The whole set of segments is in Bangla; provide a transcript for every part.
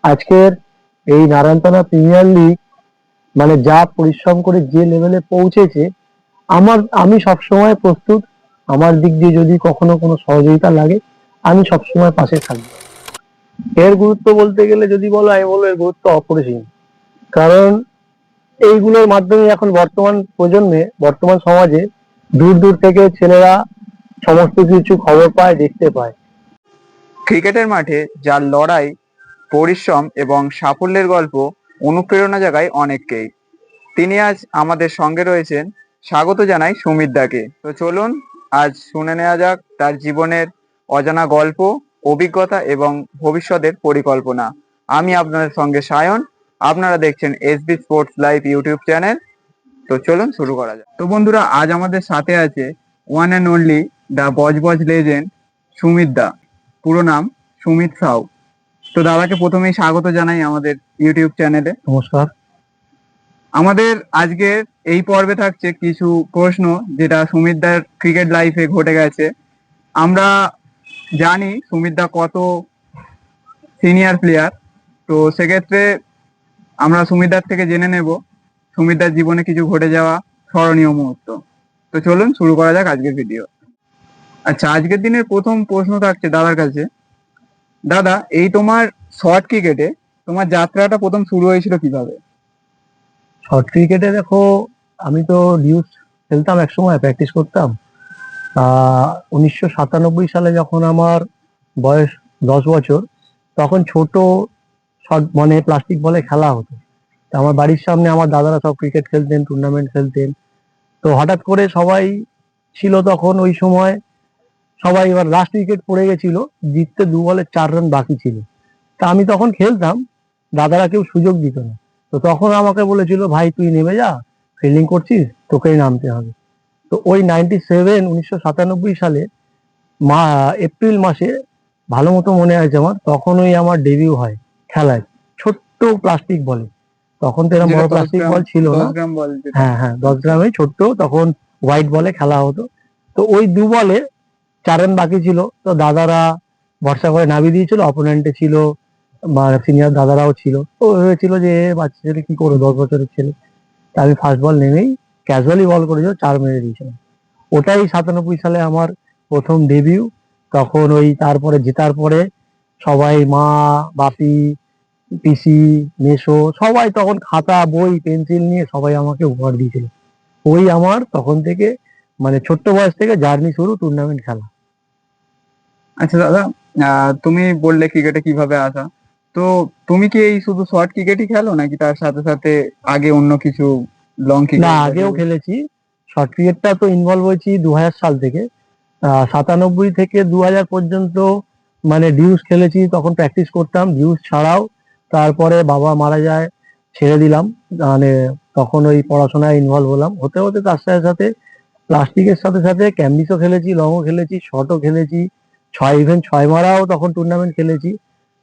আজকের এই নারায়ণতলা প্রিমিয়ার লিগ মানে যা পরিশ্রম করে যে লেভেলে পৌঁছেছে, আমি সবসময় প্রস্তুত। আমার দিক দিয়ে যদি কখনো কোনো সহযোগিতা লাগে, আমি সবসময় পাশে থাকবো। এর গুরুত্ব বলতে গেলে যদি বলো, আমি বলবো এর গুরুত্ব অপরিসীম। কারণ এইগুলোর মাধ্যমে এখন বর্তমান প্রজন্মে, বর্তমান সমাজে দূর দূর থেকে ছেলেরা সমস্ত কিছু খবর পায়, দেখতে পায়। ক্রিকেটের মাঠে যার লড়াই, পরিশ্রম এবং সাফল্যের গল্প অনুপ্রেরণা জাগায় অনেককেই। তিনি আজ আমাদের সঙ্গে রয়েছেন। স্বাগত জানাই সুমিত দাকে। তো চলুন আজ শুনে নেওয়া যাক তার জীবনের অজানা গল্প, অভিজ্ঞতা এবং ভবিষ্যতের পরিকল্পনা। আমি আপনাদের সঙ্গে সায়ন, আপনারা দেখছেন SB sports live YouTube channel. তো চলুন শুরু করা যাক। তো বন্ধুরা, আজ আমাদের সাথে আছে one and only the Budge Budge legend Sumit দা, পুরো নাম সুমিত সাউ। তো দাদাকে প্রথমেই স্বাগত জানাই আমাদের ইউটিউব চ্যানেলে। নমস্কার। আমাদের আজকের এই পর্বে থাকছে কিছু প্রশ্ন যেটা সুমিতদার ক্রিকেট লাইফে ঘটে গেছে। আমরা জানি সুমিতদা কত সিনিয়র প্লেয়ার, তো সেক্ষেত্রে আমরা সুমিতদার থেকে জেনে নেব সুমিতদার জীবনে কিছু ঘটে যাওয়া স্মরণীয় মুহূর্ত। তো চলুন শুরু করা যাক আজকের ভিডিও। আচ্ছা, আজকের দিনের প্রথম প্রশ্ন থাকছে দাদার কাছে। দাদা, এই তোমার শর্ট ক্রিকেটে তোমার যাত্রাটা প্রথম শুরু হয়েছিল কিভাবে? শর্ট ক্রিকেটে দেখো, আমি তো ডিউস খেলতাম, একসময় প্র্যাকটিস করতাম। 1997 সালে যখন আমার বয়স 10 বছর, তখন ছোট শর্ট মানে প্লাস্টিক বলে খেলা হতো। তা আমার বাড়ির সামনে আমার দাদারা সব ক্রিকেট খেলতেন, টুর্নামেন্ট খেলতেন। তো হঠাৎ করে সবাই ছিল তখন ওই সময়, সবাই এবার লাস্ট উইকেট পড়ে গেছিল, জিততে 2 বলে 4 রান বাকি ছিল। তা আমি তখন খেলতাম, দাদারা কেউ সুযোগ দিত না। তো তখন আমাকে বলেছিল, ভাই তুই নেমে যা, ফিল্ডিং করছিস, তোকেই নামতে হবে। তো ওই 1997 সালে এপ্রিল মাসে, ভালো মতো মনে আছে আমার, তখন ওই আমার ডেবিউ হয় খেলায়, ছোট্ট প্লাস্টিক বলে। তখন তো এরকম যেটা বড় 10 প্লাস্টিক গ্রাম বল ছিল না। 10 গ্রাম বল যেটা। হ্যাঁ হ্যাঁ, 10 গ্রামে ছোট্ট, তখন হোয়াইট বলে খেলা হতো। তো ওই 2 বলে 4 রান বাকি ছিল। তো দাদারা ভরসা করে নামিয়ে দিয়েছিল, অপোনেন্টে ছিল বা সিনিয়র দাদারাও ছিল। তো ভেবেছিল যে বাচ্চা ছেলে কি করো, 10 বছরের ছেলে। তা আমি ফার্স্ট বল নেমেই ক্যাজুয়ালি বল করেছিল, 4 মেরে দিয়েছিলাম। ওটাই 97 সালে আমার প্রথম ডেবিউ। তখন ওই তারপরে জেতার পরে সবাই, মা, বাপি, পিসি, মেসো, সবাই তখন খাতা, বই, পেন্সিল নিয়ে সবাই আমাকে উপহার দিয়েছিল। ওই আমার তখন থেকে মানে ছোট্ট বয়স থেকে জার্নি শুরু, টুর্নামেন্ট খেলা। আচ্ছা দাদা, তুমি বললে ক্রিকেটে কিভাবে আসা। তো তুমি কি এই শুধু শর্ট ক্রিকেটই খেলো নাকি তার সাথে সাথে আগে অন্য কিছু লং না, ক্রিকেট? আগেও খেলেছি। শর্ট ক্রিকেটটা তো ইনভলভ হয়েছি 2000 সাল থেকে। 97 থেকে 2000 পর্যন্ত মানে ডিউস খেলেছি, তখন প্র্যাকটিস করতাম ডিউস ছাড়াও। তারপরে বাবা মারা যায়, ছেড়ে দিলাম। মানে তখন ওই পড়াশোনায় ইনভলভ হলাম, হতে হতে তার সাথে সাথে প্লাস্টিকের সাথে সাথে ক্যাম্বিসও খেলেছি, লংও খেলেছি, শর্টও খেলেছি। ইভেন 6 মারাও তখন টুর্নামেন্ট খেলেছি।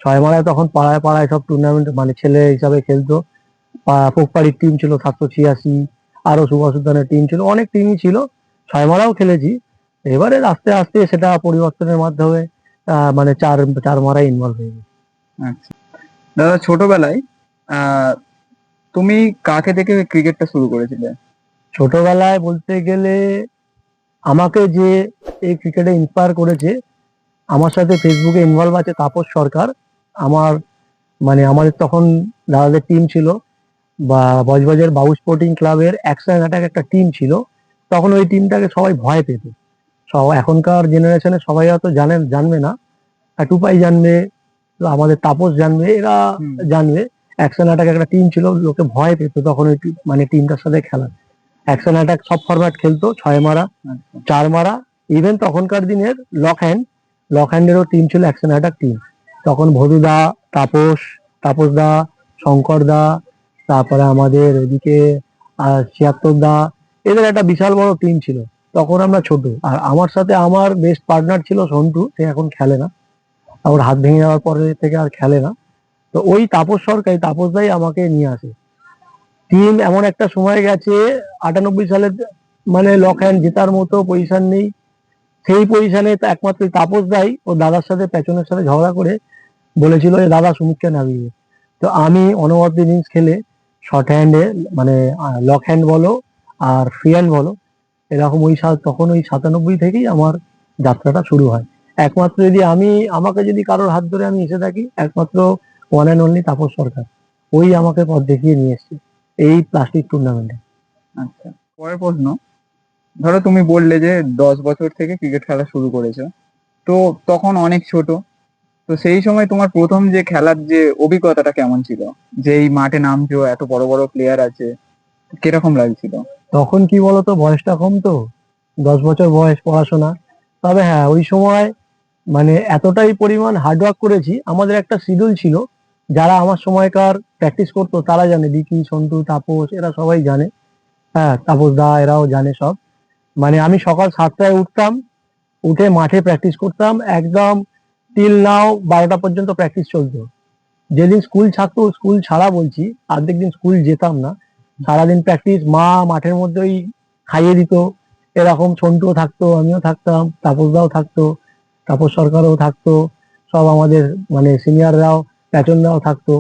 6 মারায় তখন পাড়ায় পাড়ায় সব টুর্নামেন্ট মানে ছেলে হিসাবে খেলতো। পোকপাড়ির টিম ছিল 786, আরো সুভাষ উদ্যানের টিম ছিল, অনেক টিমই ছিল। 6 মারাও খেলেছি। এবারে আস্তে আস্তে সেটা পরিবর্তনের মাধ্যমে মানে চার চার মারায় ইনভলভ হয়ে গেছে। আচ্ছা দাদা, ছোটবেলায় আহ তুমি কাকে দেখে ক্রিকেটটা শুরু করেছিলে? ছোটবেলায় বলতে গেলে, আমাকে যে এই ক্রিকেটে ইন্সপায়ার করেছে, আমার সাথে ফেসবুকে ইনভলভ আছে তাপস সরকার। আমার মানে আমাদের তখন দাদাদের টিম ছিল, বা বজবজের বাবু স্পোর্টিং ক্লাবের অ্যাকশন অ্যাটাক একটা টিম ছিল। তখন ওই টিমটাকে সবাই ভয় পেত। সব এখনকার জেনারেশনে সবাই হয়তো জানবে না, টুপাই জানবে, আমাদের তাপস জানবে, এরা হুম। জানবে। অ্যাকশন অ্যাটাক একটা টিম ছিল, লোকে ভয় পেত তখন ওই মানে টিমটার সাথে খেলা। অ্যাকশন অ্যাটাক সব ফরম্যাট খেলতো, 6 মারা, আচ্ছা 4 মারা। ইভেন তখনকার দিনের লক হ্যান্ডেরও টিম ছিল, অ্যাকশন অ্যাটাক টিম। তখন ভদুদা, তাপস, তাপসদা, শঙ্কর দা, তারপরে আমাদের এদিকে 76 দা, এদের একটা বিশাল বড় টিম ছিল। তখন আমরা ছোট, আর আমার সাথে আমার বেস্ট পার্টনার ছিল সন্টু, সে এখন খেলে না, ওর হাত ভেঙে যাওয়ার পরে থেকে আর খেলে না। তো ওই তাপস সরকারি, তাপস দাই আমাকে নিয়ে আসে। টিম এমন একটা সময় গেছে, 98 সালে, মানে লক হ্যান্ড জেতার মতো পজিশন নেই। সেই পজিশনে একমাত্র তাপস দাই ও দাদার সাথে পেছনের সাথে ঝগড়া করে বলেছিল যে দাদা সুমিতকে নামিয়ে দে। তো আমি অনবদ্য ইনিংস খেলে শর্ট হ্যান্ডে মানে লক হ্যান্ড বলো আর ফ্রি হ্যান্ড বলো, এরকম তখন ওই 97 থেকেই আমার যাত্রাটা শুরু হয়। একমাত্র যদি আমাকে যদি কারোর হাত ধরে আমি এসে থাকি, একমাত্র ওয়ান অ্যান্ড অনলি তাপস সরকার, ওই আমাকে পথ দেখিয়ে নিয়ে এসছে এই প্লাস্টিক টুর্নামেন্টে। আচ্ছা, পরের প্রশ্ন। ধরো তুমি বললে যে 10 বছর থেকে ক্রিকেট খেলা শুরু করেছো, তো তখন অনেক ছোট। তো সেই সময় তোমার প্রথম যে খেলার যে অভিজ্ঞতাটা কেমন ছিল, যে এই মাঠে নামছো, এত বড় বড় প্লেয়ার আছে, কিরকম লাগছিল? তখন কি বলতো, বয়সটা কম তো, 10 বছর বয়স, পড়াশোনা। তবে হ্যাঁ, ওই সময় মানে এতটাই পরিমাণ হার্ডওয়ার্ক করেছি, আমাদের একটা শিডিউল ছিল। যারা আমার সময়কার প্র্যাকটিস করতো তারা জানে, দিকি, সন্টু, তাপস, এরা সবাই জানে। হ্যাঁ, তাপস দা এরাও জানে সব। মানে আমি সকাল 7টায় উঠতাম, উঠে মাঠে প্র্যাকটিস করতাম একদম টিল নাও 12টা পর্যন্ত প্র্যাকটিস চলতো। যেদিন স্কুল থাকতো, স্কুল ছাড়া বলছি, অর্ধেক দিন স্কুল যেতাম না, সারাদিন প্র্যাকটিস। মা মাঠের মধ্যেই খাইয়ে দিত। এরকম সন্টুও থাকতো, আমিও থাকতাম, তাপসদাও থাকতো, তাপস সরকারও থাকতো, সব আমাদের মানে সিনিয়ররাও, প্যাচনরাও থাকতো।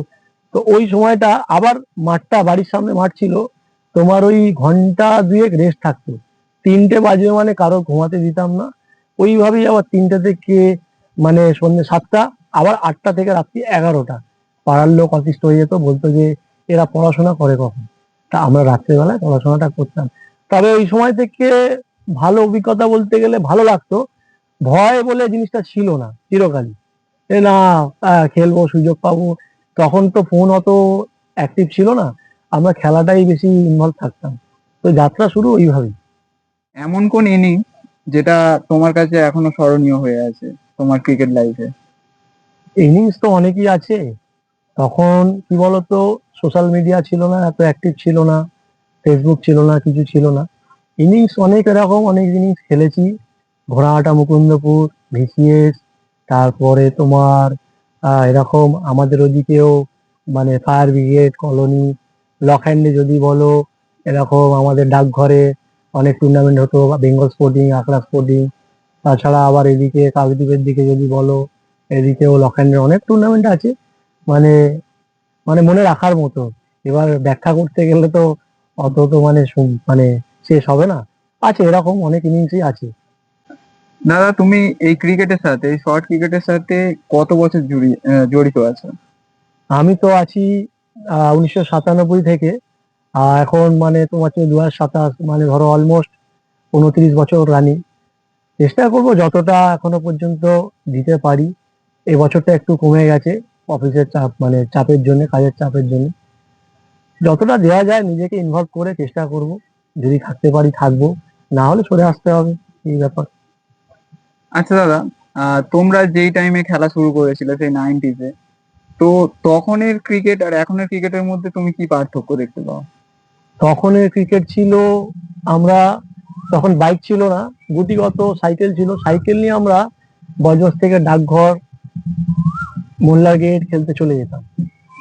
তো ওই সময়টা আবার মাঠটা বাড়ির সামনে মাঠ ছিল, তোমার ওই ঘন্টা দুয়েক রেস্ট থাকতো। 3টে বাজবে মানে কারো ঘুমাতে দিতাম না। ওইভাবেই আবার 3টে থেকে মানে সন্ধ্যে 7টা, আবার 8টা থেকে রাত্রি 11টা পাড়ার লোক অতিষ্ঠ হয়ে যেত, বলতো যে এরা পড়াশোনা করে কখন। তা আমরা রাত্রেবেলায় পড়াশোনাটা করতাম। তবে ওই সময় থেকে ভালো অভিজ্ঞতা বলতে গেলে ভালো লাগতো। ভয় বলে জিনিসটা ছিল না চিরকালই, এ না খেলবো, সুযোগ পাবো। তখন তো ফোন অত অ্যাক্টিভ ছিল না, আমরা খেলাটাই বেশি ইনভলভ থাকতাম। তো যাত্রা শুরু ওইভাবেই। এমন কোন ইনিংস যেটা তোমার কাছে এখনো স্মরণীয় হয়ে আছে তোমার ক্রিকেট লাইফে? ইনিংস তো অনেকই আছে। তখন কি বলতো, সোশ্যাল মিডিয়া ছিল না, এত অ্যাক্টিভ ছিল না, ফেসবুক ছিল না, কিছু ছিল না। ইনিংস অনেক এরকম অনেক ইনিংস খেলেছি। ঘোড়াহাটা, মুকুন্দপুর, ভিসিএস, তারপরে তোমার এরকম আমাদের ওদিকেও মানে ফায়ার ব্রিগেড, কলোনি, লক হ্যান্ডে যদি বলো, এরকম আমাদের ডাকঘরে অনেক টুর্নামেন্ট হতো, বেঙ্গল স্পোর্টিং, আখড়া স্পোর্টিং। তাছাড়া আবার এদিকে কাকদ্বীপের দিকে যদি বলো, এদিকেও লক হ্যান্ডের অনেক টুর্নামেন্ট আছে। মানে মানে মনে রাখার মতো। এবার ব্যাখ্যা করতে গেলে তো অত তো মানে মানে শেষ হবে না। আছে এরকম অনেক ইনিংসই আছে। দাদা, তুমি এই ক্রিকেটের সাথে, এই শর্ট ক্রিকেটের সাথে কত বছর জড়িত আছো? আমি তো আছি 1997 থেকে। এখন মানে তোমার হচ্ছে 2027, মানে ধরো অলমোস্ট 29 বছর রানিং। চেষ্টা করবো যতটা এখনো পর্যন্ত দিতে পারি। এই বছরটা একটু কমে গেছে, অফিসের চাপ, মানে চাপের জন্য, কাজের চাপের জন্য। যতটা দেওয়া যায় নিজেকে ইনভলভ করে চেষ্টা করব। যদি থাকতে পারি থাকবো, না হলে সরে আসতে হবে, এই ব্যাপার। আচ্ছা দাদা, তোমরা যেই টাইমে খেলা শুরু করেছিলে, সেই 90s-এ, তো তখনের ক্রিকেট আর এখনের ক্রিকেটের মধ্যে তুমি কি পার্থক্য দেখতে পাও? তখনের ক্রিকেট ছিল, আমরা তখন বাইক ছিল না, গুটিগত সাইকেল ছিল, সাইকেল নিয়ে আমরা বজবজ থেকে ডাকঘর, মোল্লা গেট খেলতে চলে যেতাম।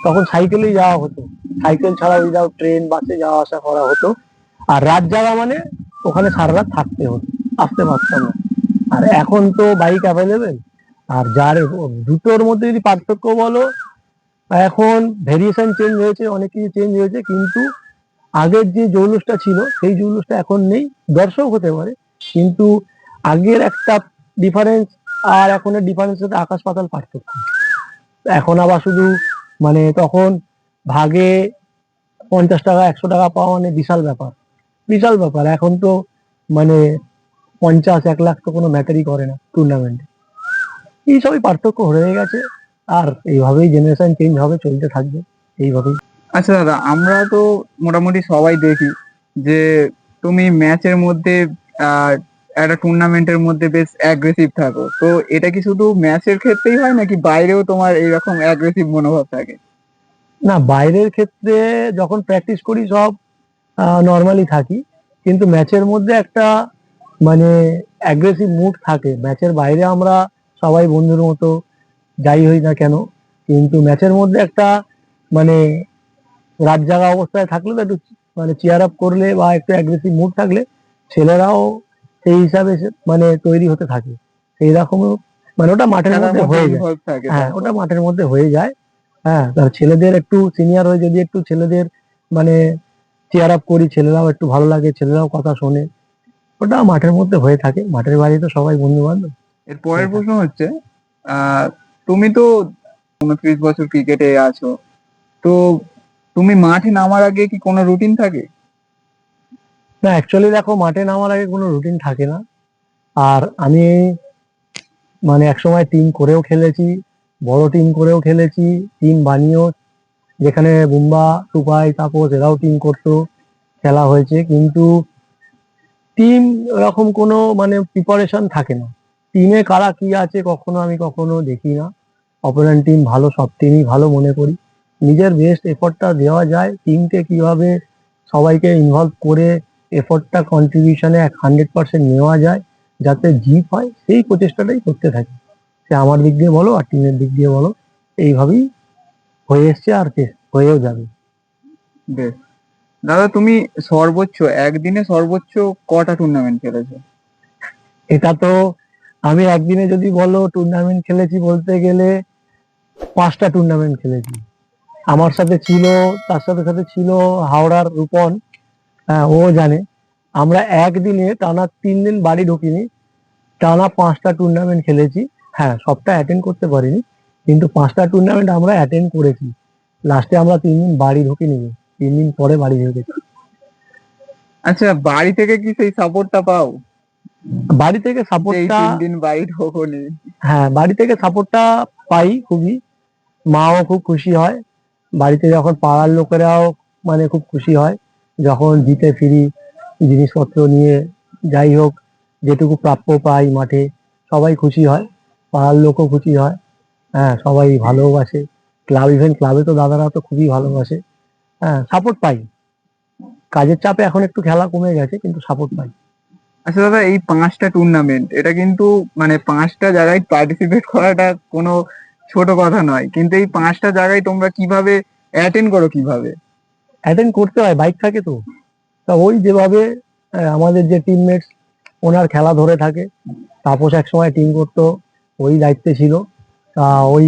তখন সাইকেলেই যাওয়া হতো, সাইকেল ছাড়া উইদাউট ট্রেন বাসে যাওয়া আসা করা হতো। আর রাত জাগা মানে ওখানে সারা রাত থাকতে হতো, আসতে পারতাম না। আর এখন তো বাইক অ্যাভেলেবেল। আর যার দুটোর মধ্যে যদি পার্থক্য বলো, এখন ভেরিয়েশন চেঞ্জ হয়েছে, অনেক কিছু চেঞ্জ হয়েছে, কিন্তু আগের যে জৌলুসটা ছিল সেই জৌলুসটা এখন নেই। দর্শক হতে পারে, কিন্তু আগের একটা ডিফারেন্স আর এখনের ডিফারেন্সের আকাশ পাতাল পার্থক্য। এখন আবার শুধু মানে তখন ভাগে 50 টাকা 100 টাকা পাওয়া মানে বিশাল ব্যাপার, বিশাল ব্যাপার। এখন তো মানে 50-1 লাখ তো কোনো ম্যাটারই করে না টুর্নামেন্টে। এই সবই পার্থক্য হয়ে গেছে। আর এইভাবেই জেনারেশন চেঞ্জ হবে, চলতে থাকবে এইভাবেই। আচ্ছা দাদা, আমরা তো মোটামুটি সবাই দেখি যে তুমি ম্যাচের মধ্যে, আহ একটা টুর্নামেন্টের মধ্যে বেশ অ্যাগ্রেসিভ থাকো। তো এটা কি শুধু ম্যাচের ক্ষেত্রেই হয়, নাকি বাইরেও তোমার এইরকম অ্যাগ্রেসিভ মনোভাব থাকে? না, বাইরের ক্ষেত্রে যখন প্র্যাকটিস করি সব নর্মালি থাকি, কিন্তু ম্যাচের মধ্যে একটা মানে অ্যাগ্রেসিভ মুড থাকে। ম্যাচের বাইরে আমরা সবাই বন্ধুর মতো যাই হই না কেন, কিন্তু ম্যাচের মধ্যে একটা মানে রাত জাগা অবস্থায় থাকলে তো একটু মানে চিয়ার আপ করলে বা একটু অ্যাগ্রেসিভ মুড থাকলে ছেলেরাও সেই হিসাবে মানে তৈরি হতে থাকে। সেই রকম মানে ওটা মাঠের খেলার মধ্যে মধ্যে হয়ে যায়। ইনভলভ থাকে হ্যাঁ, ওটা তারপর। মাঠের মধ্যে হয়ে যায়। হ্যাঁ, তার ছেলেদের একটু সিনিয়র হয়ে যদি একটু ছেলেদের মানে চেয়ার আপ করি, ছেলেরাও একটু ভালো লাগে, ছেলেরাও কথা শোনে, ওটা মাঠের মধ্যে হয়ে থাকে। মাঠের বাইরে তো সবাই বন্ধু বান্ধব এর পরের হয়ে থাকে। প্রশ্ন হচ্ছে, আহ তুমি তো 29 বছর ক্রিকেটে আছো, তো তুমি মাঠে নামার আগে কি কোনো রুটিন থাকে? না, অ্যাকচুয়ালি দেখো, মাঠে নামার আগে কোনো রুটিন থাকে না। আর আমি মানে একসময় টিম করেও খেলেছি, বড় টিম করেও খেলেছি, টিম বানিয়েও, যেখানে বুম্বা, টুপাই, তাপস এরাও টিম করতো, খেলা হয়েছে। কিন্তু টিম এরকম কোনো মানে প্রিপারেশন থাকে না। টিমে কারা কি আছে কখনো দেখি না। অপোনেন্ট টিম ভালো, সব টিমই ভালো মনে করি। নিজের বেস্ট এফোর্টটা দেওয়া যায়, টিমকে কিভাবে সবাইকে ইনভলভ করে এফোর্টটা কন্ট্রিবিউশনে 100% নেওয়া যায়, যাতে জিত হয়, সেই প্রচেষ্টাটাই করতে থাকি। সে আমার দিক দিয়ে বলো আর টিমের দিক দিয়ে বলো, এইভাবেই হয়ে এসছে আর হয়েও যাবে। বেশ। দাদা, তুমি একদিনে সর্বোচ্চ কটা টুর্নামেন্ট খেলেছো? এটা তো আমি একদিনে যদি বলো টুর্নামেন্ট খেলেছি বলতে গেলে 5টা টুর্নামেন্ট খেলেছি। আমার সাথে ছিল, তার সাথে সাথে ছিল হাওড়ার রূপন। হ্যাঁ, ও জানে। আমরা একদিনে টানা 3 দিন বাড়ি ঢুকিনি, টানা 5টা টুর্নামেন্ট খেলেছি। হ্যাঁ, সবটা অ্যাটেন্ড করতে পারিনি, কিন্তু 5টা টুর্নামেন্ট আমরা অ্যাটেন্ড করেছি। লাস্টে আমরা 3 দিন বাড়ি ঢুকিনি, 3 দিন পরে বাড়ি ঢুকেছি। আচ্ছা, বাড়ি থেকে কি সেই সাপোর্টটা পাও বাড়ি থেকে যে এই সাপোর্টটা, 3 দিন বাড়ি ঢোকোনি? হ্যাঁ, বাড়ি থেকে সাপোর্টটা পাই খুবই। মাও খুব খুশি হয়, বাড়িতে যখন পাড়ার লোকেরাও মানে খুব খুশি হয় যখন জিতে ফিরি, জিনিসপত্র নিয়ে, যাই হোক, যেটুকু প্রাপ্য পাই মাঠে, সবাই খুশি হয়, পাড়ার লোকও খুশি হয়। হ্যাঁ, সবাই ভালোবাসে। ক্লাবে তো দাদারা তো খুবই ভালোবাসে। হ্যাঁ, সাপোর্ট পাই। কাজের চাপে এখন একটু খেলা কমে গেছে, কিন্তু সাপোর্ট পাই। আচ্ছা দাদা, এই 5টা টুর্নামেন্ট, এটা কিন্তু মানে 5টা জায়গায় পার্টিসিপেট করাটা কোনো ছোট কথা নয়, কিন্তু এই 5টা জায়গায় তোমরা কিভাবে অ্যাটেন্ড করো কিভাবে? অ্যাটেন্ড করতে হয়, বাইক থাকে তো। তা ওই যেভাবে আমাদের যে টিমমেটস, ওনার খেলা ধরে থাকে। তাপস এক সময় টিম করতো, ওই দায়িত্বে ছিল। তা ওই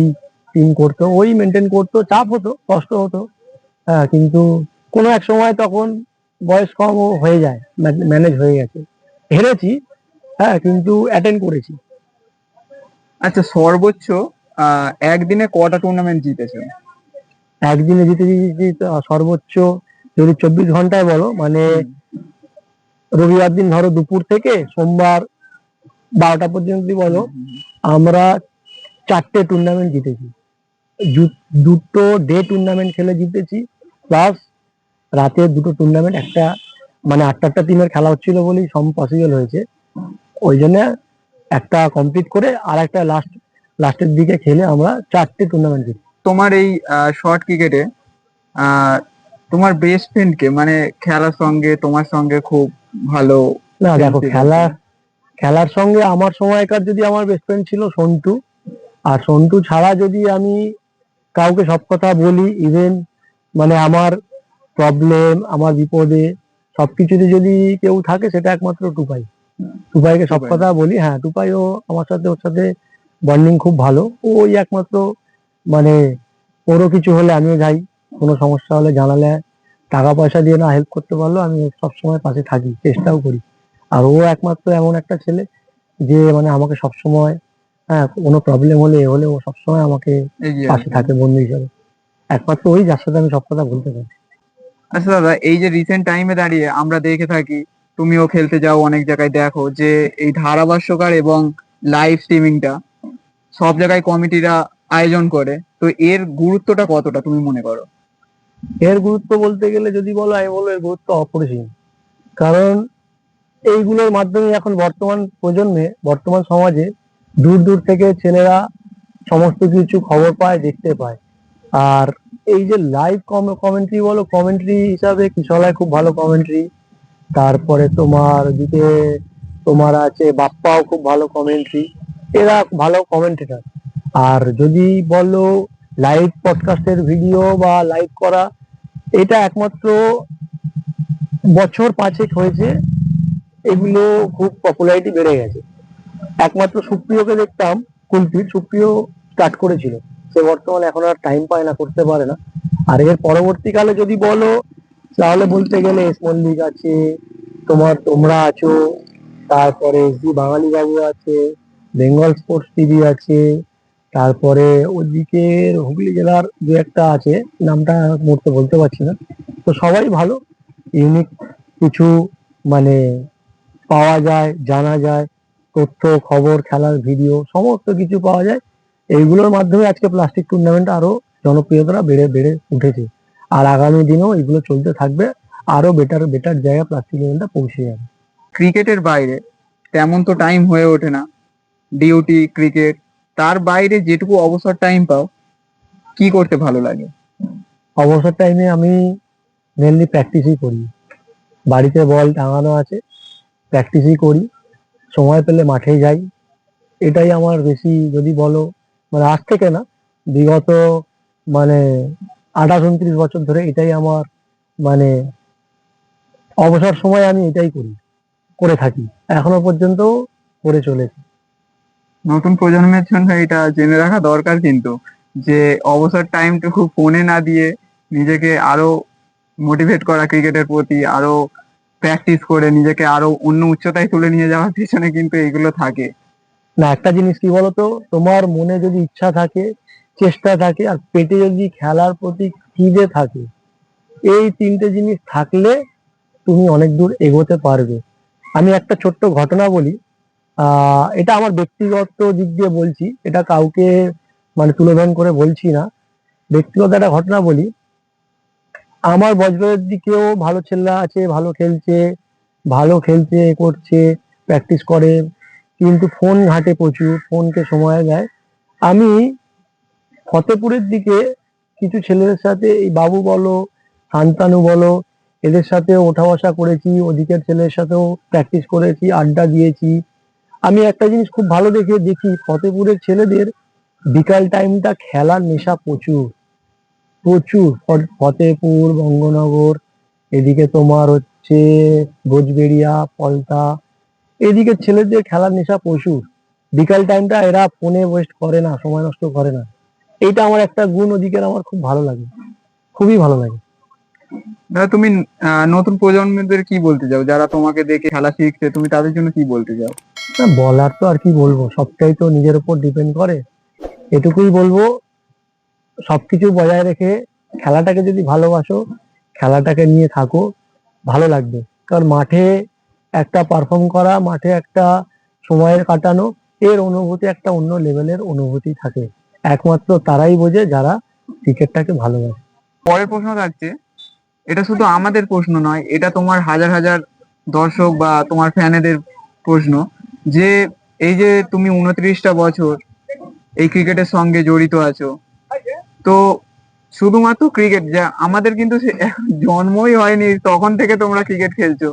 টিম করতো, ওই মেনটেন করতো, চাপ হতো, কষ্ট হতো। হ্যাঁ, কিন্তু কোনো এক সময় তখন বয়স কম হয়ে যায়, ম্যানেজ হয়ে গেছে। হেরেছি, হ্যাঁ, কিন্তু অ্যাটেন্ড করেছি। আচ্ছা, সর্বোচ্চ একদিনে কটা টুর্নামেন্ট জিতেছো? একদিনে জিতে জিতেছি তো, সর্বোচ্চ যদি 24 ঘন্টায় বলো, মানে হুম। রবিবার দিন ধরো দুপুর থেকে সোমবার 12টা পর্যন্ত বলো, আমরা 4টে টুর্নামেন্ট জিতেছি। দুটো ডে টুর্নামেন্ট খেলে জিতেছি, প্লাস রাতে দুটো টুর্নামেন্ট, একটা মানে 8টা টিমের খেলা হচ্ছিল বলেই পসিবল হয়েছে। ওই জন্য একটা কমপ্লিট করে আর একটা লাস্টের দিকে খেলে আমরা 4টে টুর্নামেন্ট জিতি। তোমার এই শর্ট ক্রিকেটে আহ তোমার বেস্ট ফ্রেন্ড কে, মানে খেলার সঙ্গে তোমার সঙ্গে খুব ভালো না দেখো, ফ্রেন্ডশিপ আছে? খেলার সঙ্গে আমার সময়কার যদি আমার বেস্ট ফ্রেন্ড ছিল সন্টু। আর সন্টু ছাড়া যদি আমি কাউকে সব কথা বলি, ইভেন মানে আমার প্রবলেম, আমার বিপদে, সবকিছুতে যদি কেউ থাকে, সেটা একমাত্র টুপাই। টুপাইকে সব দুবাই। কথা বলি। হ্যাঁ, টুপাইও আমার সাথে, ওর সাথে বন্ডিং খুব ভালো। ওই একমাত্র মানে, ওরও কিছু হলে আমিও যাই, কোনো সমস্যা হলে জানালে, টাকা পয়সা দিয়ে না হেল্প করতে পারলেও আমি ওর সবসময় পাশে থাকি, চেষ্টাও করি। আর ও একমাত্র এমন একটা ছেলে যে মানে আমাকে সবসময়, হ্যাঁ, কোনো প্রবলেম হলে ও সবসময় আমাকে এগিয়ে পাশে আসে। থাকে বন্ধু হিসেবে। একমাত্র ওই, যার সাথে আমি সব কথা বলতে পারি। আচ্ছা দাদা, এই যে রিসেন্ট টাইমে দাঁড়িয়ে আমরা দেখে থাকি, তুমিও খেলতে যাও অনেক জায়গায়, দেখো যে এই ধারাভাষ্যকার এবং লাইভ স্ট্রিমিংটা সব জায়গায় কমিটিরা আয়োজন করে, তো এর গুরুত্বটা কতটা তুমি মনে করো? এর গুরুত্ব বলতে গেলে যদি বলো, আমি বলবো এর গুরুত্ব অপরিসীম। কারণ এইগুলোর মাধ্যমে এখন বর্তমান প্রজন্মে, বর্তমান সমাজে দূর দূর থেকে ছেলেরা সমস্ত কিছু খবর পায়, দেখতে পায়। আর এই যে লাইভ কমেন্ট্রি বলো, কমেন্ট্রি হিসাবে কিশলায় খুব ভালো কমেন্ট্রি। তারপরে তোমার দিকে তোমার আছে বাপ্পাও খুব ভালো কমেন্ট্রি, এরা ভালো কমেন্টেটার। আর যদি বলো লাইভ পডকাস্টের ভিডিও বা লাইভ করা, এটা একমাত্র বছর 5 হয়েছে এগুলো খুব পপুলারিটি বেড়ে গেছে। একমাত্র সুপ্রিয়কে দেখতাম, কুলপির সুপ্রিয় স্টার্ট করেছিল সে বর্তমানে এখন আর টাইম পায় না, করতে পারে না। আর এর পরবর্তীকালে যদি বলো তাহলে বলতে গেলে এস মল্লিক আছে, তোমরা আছো, তারপরে জি বাঙালি বাবু আছে, বেঙ্গল স্পোর্টস টিভি আছে, তারপরে ওদিকে হুগলি জেলার দু একটা আছে, নামটা মুহূর্তে বলতে পারছি না। তো সবাই ভালো, ইউনিক কিছু মানে পাওয়া যায়, জানা যায়, তথ্য খবর খেলার ভিডিও সমস্ত কিছু পাওয়া যায়। এইগুলোর মাধ্যমে আজকে প্লাস্টিক টুর্নামেন্ট আরো জনপ্রিয়তা বেড়ে বেড়ে উঠেছে। আর আগামী দিনেও এগুলো চলতে থাকবে, আরো বেটার বেটার জায়গায় প্লাস্টিক টুর্নামেন্টটা পৌঁছে যাবে। ক্রিকেটের বাইরে তেমন তো টাইম হয়ে ওঠে না, ডিউটি ক্রিকেট, তার বাইরে যেটুকু অবসর টাইম পাও কি করতে ভালো লাগে? অবসর টাইমে আমি মেনলি প্র্যাকটিসই করি, বাড়িতে বল টাঙানো আছে, প্র্যাকটিসই করি, সময় পেলে মাঠে যাই। এটাই আমার বেশি, যদি বলো মানে আজ থেকে না, বিগত মানে 28-29 বছর ধরে এটাই আমার মানে অবসর সময় আমি এটাই করে থাকি, এখনো পর্যন্ত করে চলেছি। নতুন প্রজন্মের জন্য এটা জেনে রাখা দরকার কিন্তু, যে অবসর টাইমটুকু ফোনে না দিয়ে নিজেকে আরো মোটিভেট করা ক্রিকেটের প্রতি, আরো প্র্যাকটিস করে নিজেকে আরো অন্য উচ্চতায় তুলে নিয়ে যাওয়ার পিছনে কিন্তু এইগুলো থাকে। না, একটা জিনিস কি বলতো, তোমার মনে যদি ইচ্ছা থাকে, চেষ্টা থাকে, আর পেটে যদি খেলার প্রতি খিদে থাকে, এই তিনটে জিনিস থাকলে তুমি অনেক দূর এগোতে পারবে। আমি একটা ছোট্ট ঘটনা বলি, এটা আমার ব্যক্তিগত দিক দিয়ে বলছি, এটা কাউকে মানে তুলোধন করে বলছি না, ব্যক্তিগত একটা ঘটনা বলি। আমার বজবজের দিকেও ভালো ছেলেরা আছে, ভালো খেলছে এ করছে, প্র্যাকটিস করে, কিন্তু ফোন ঘাটে, প্রচুর ফোনকে সময় দেয়। আমি ফতেপুরের দিকে কিছু ছেলেদের সাথে, এই বাবু বলো, শান্তানু বলো, এদের সাথে ওঠা বসা করেছি, ওদিকের ছেলের সাথেও প্র্যাকটিস করেছি, আড্ডা দিয়েছি। আমি একটা জিনিস খুব ভালো দেখি, ফতেপুরের ছেলেদের বিকাল টাইমটা খেলার নেশা প্রচুর, প্রচুর। ফতেপুর, বঙ্গনগর, এদিকে তোমার হচ্ছে গোজবেড়িয়া, পলতা, এদিকে ছেলেদের খেলার নেশা প্রচুর। বিকাল টাইমটা এরা ফোনে ওয়েস্ট করে না, সময় নষ্ট করে না। এইটা আমার একটা গুণ, ওদিকের আমার খুব ভালো লাগে, খুবই ভালো লাগে। দাদা, তুমি নতুন প্রজন্মদের কি বলতে চাও, যারা তোমাকে দেখে খেলা শিখছে, তুমি তাদের জন্য কি বলতে চাও? না, বলার তো আর কি বলবো, সবটাই তো নিজের উপর ডিপেন্ড করে। এটুকুই বলবো, সবকিছু বজায় রেখে খেলাটাকে যদি ভালোবাসো, খেলাটাকে নিয়ে থাকো, ভালো লাগবে। কারণ মাঠে একটা পারফর্ম করা, মাঠে একটা সময়ের কাটানো, এর অনুভূতি একটা অন্য লেভেলের অনুভূতি থাকে। একমাত্র তারাই বোঝে যারা ক্রিকেটটাকে ভালোবাসে। পরের প্রশ্ন থাকছে, এটা শুধু আমাদের প্রশ্ন নয়, এটা তোমার হাজার হাজার দর্শক বা তোমার ফ্যানেদের প্রশ্ন, যে এই যে তুমি 29টা বছর এই ক্রিকেটের সঙ্গে জড়িত আছো, তো শুধুমাত্র ক্রিকেট, যা আমাদের কিন্তু জন্মই হয়নি তখন থেকে তোমরা ক্রিকেট খেলছো,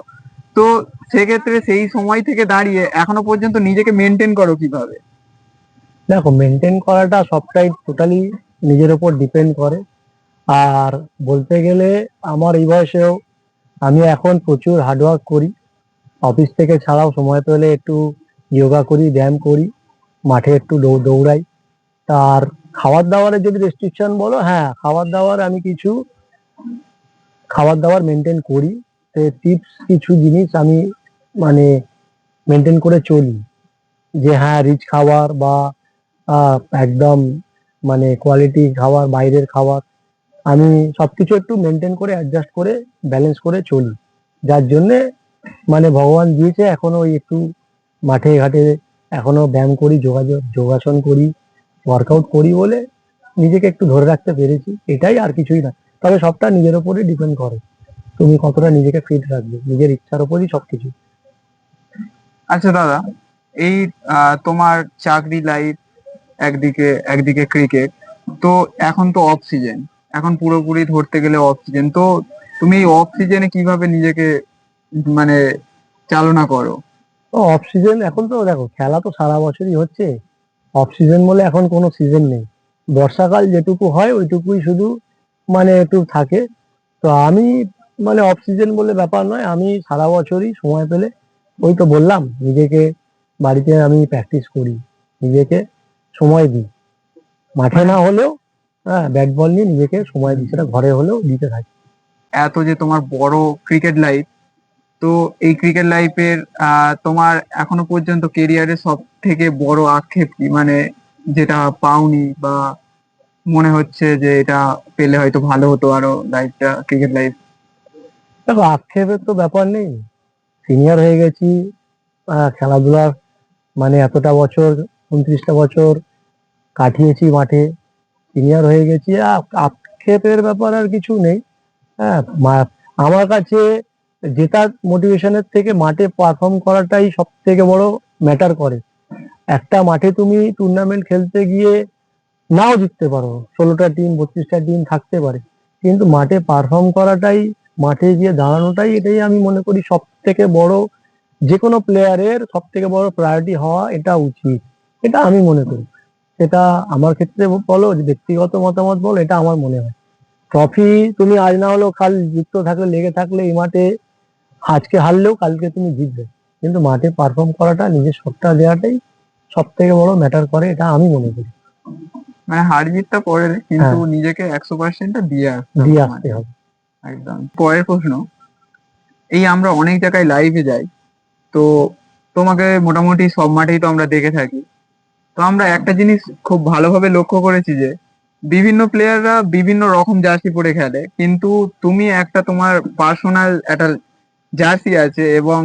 তো সেক্ষেত্রে সেই সময় থেকে দাঁড়িয়ে এখনো পর্যন্ত নিজেকে মেনটেন করো কিভাবে? দেখো, মেনটেন করাটা সবটাই টোটালি নিজের উপর ডিপেন্ড করে। আর বলতে গেলে আমার এই বয়সেও আমি এখন প্রচুর হার্ডওয়ার্ক করি, অফিস থেকে ছাড়াও সময় পেলে একটু যোগা করি, ব্যায়াম করি, মাঠে একটু দৌড়াই। তার খাবার দাবারের যদি রেস্ট্রিকশন বলো, হ্যাঁ, আমি কিছু খাবার দাবার মেনটেন করি। টিপস কিছু জিনিস আমি মানে মেনটেন করে চলি, যে হ্যাঁ, রিচ খাবার বা একদম মানে কোয়ালিটি খাবার, বাইরের খাবার, আমি সবকিছু একটু মেনটেন করে, অ্যাডজাস্ট করে, ব্যালেন্স করে চলি। যার জন্যে মানে ভগবান দিয়েছে এখনো ওই একটু মাঠে ঘাটে এখনো ব্যায়াম করি, যোগাসন করি, ওয়ার্কআউট করি বলে নিজেকে একটু ধরে রাখতে পেরেছি, এটাই, আর কিছুই না। তবে সবটা নিজের উপরে ডিপেন্ড করে, তুমি কতটা নিজেকে ফিট রাখবে, নিজের ইচ্ছার উপরই সবকিছু। আচ্ছা দাদা, এই তোমার চাকরি লাইফ একদিকে, একদিকে ক্রিকেট, তো এখন তো অফ সিজন, এখন পুরোপুরি ধরতে গেলে অফ সিজন, তো তুমি এই অফ সিজনে কিভাবে নিজেকে মানে চালনা করো? তো অফ সিজন এখন তো দেখো, খেলা তো সারা বছরই হচ্ছে, অফ সিজন বলে এখন কোনো সিজন নেই। বর্ষাকাল যেটুকু হয় ওইটুকুই শুধু মানে একটু থাকে। তো আমি মানে অফ সিজন বলে ব্যাপার নয়, আমি সারা বছরই সময় পেলে, ওই তো বললাম, নিজেকে বাড়িতে আমি প্র্যাকটিস করি, নিজেকে সময় দিই, মাঠে না হলেও ব্যাট বল নিয়ে নিজেকে সময় দিই, সেটা ঘরে হলেও দিতে থাকি। এত যে তোমার বড় ক্রিকেট লাইফ, তো এই ক্রিকেট লাইফের তোমার এখনো পর্যন্ত কেরিয়ারের সব থেকে বড় আক্ষেপ কি, মানে যেটা পাওনি বা মনে হচ্ছে যে এটা পেলে হয়তো ভালো হতো আরো লাইফটা, ক্রিকেট লাইফ? দেখো, আক্ষেপের তো ব্যাপার নেই, সিনিয়র হয়ে গেছি, খেলাধুলার মানে এতটা বছর, 29টা বছর কাটিয়েছি মাঠে, সিনিয়র হয়ে গেছি, আক্ষেপের ব্যাপার আর কিছু নেই। হ্যাঁ, আমার কাছে জেতার মোটিভেশনের থেকে মাঠে পারফর্ম করাটাই সব থেকে বড় ম্যাটার করে। একটা মাঠে তুমি টুর্নামেন্ট খেলতে গিয়ে নাও জিততে পারো, 16টা টিম 32টা টিম থাকতে পারে, কিন্তু মাঠে পারফর্ম করাটাই, মাঠে গিয়ে দাঁড়ানোটাই, এটাই আমি মনে করি সব থেকে বড়, যে কোনো প্লেয়ারের সব থেকে বড় প্রায়োরিটি হওয়া এটা উচিত। এটা আমি মনে করি। এটা আমার ক্ষেত্রে বলো, যে ব্যক্তিগত মতামত বলো, এটা আমার মনে হয়। ট্রফি তুমি আজ না হলেও কাল যুক্ত থাকলে, লেগে থাকলে এই মাঠে, আজকে হারলেও কালকে তুমি জিতবে, কিন্তু মাঠে পারফর্ম করাটা, নিজের সবটা দেওয়াটাই সব থেকে বড় ম্যাটার করে, এটা আমি মনে করি। মানে হার জিতটা পরে, কিন্তু হ্যাঁ, নিজেকে 100% দিয়ে আসতে দিয়ে হবে আসতে মাঠে। হবে। একদম। পরের প্রশ্ন, এই আমরা অনেক জায়গায় লাইভে যাই, তো তোমাকে মোটামুটি সব মাঠেই তো আমরা দেখে থাকি। তো আমরা একটা জিনিস খুব ভালোভাবে লক্ষ্য করেছি যে বিভিন্ন প্লেয়াররা বিভিন্ন রকম জার্সি পরে খেলে, কিন্তু তুমি একটা তোমার পার্সোনাল একটা জার্সি আছে এবং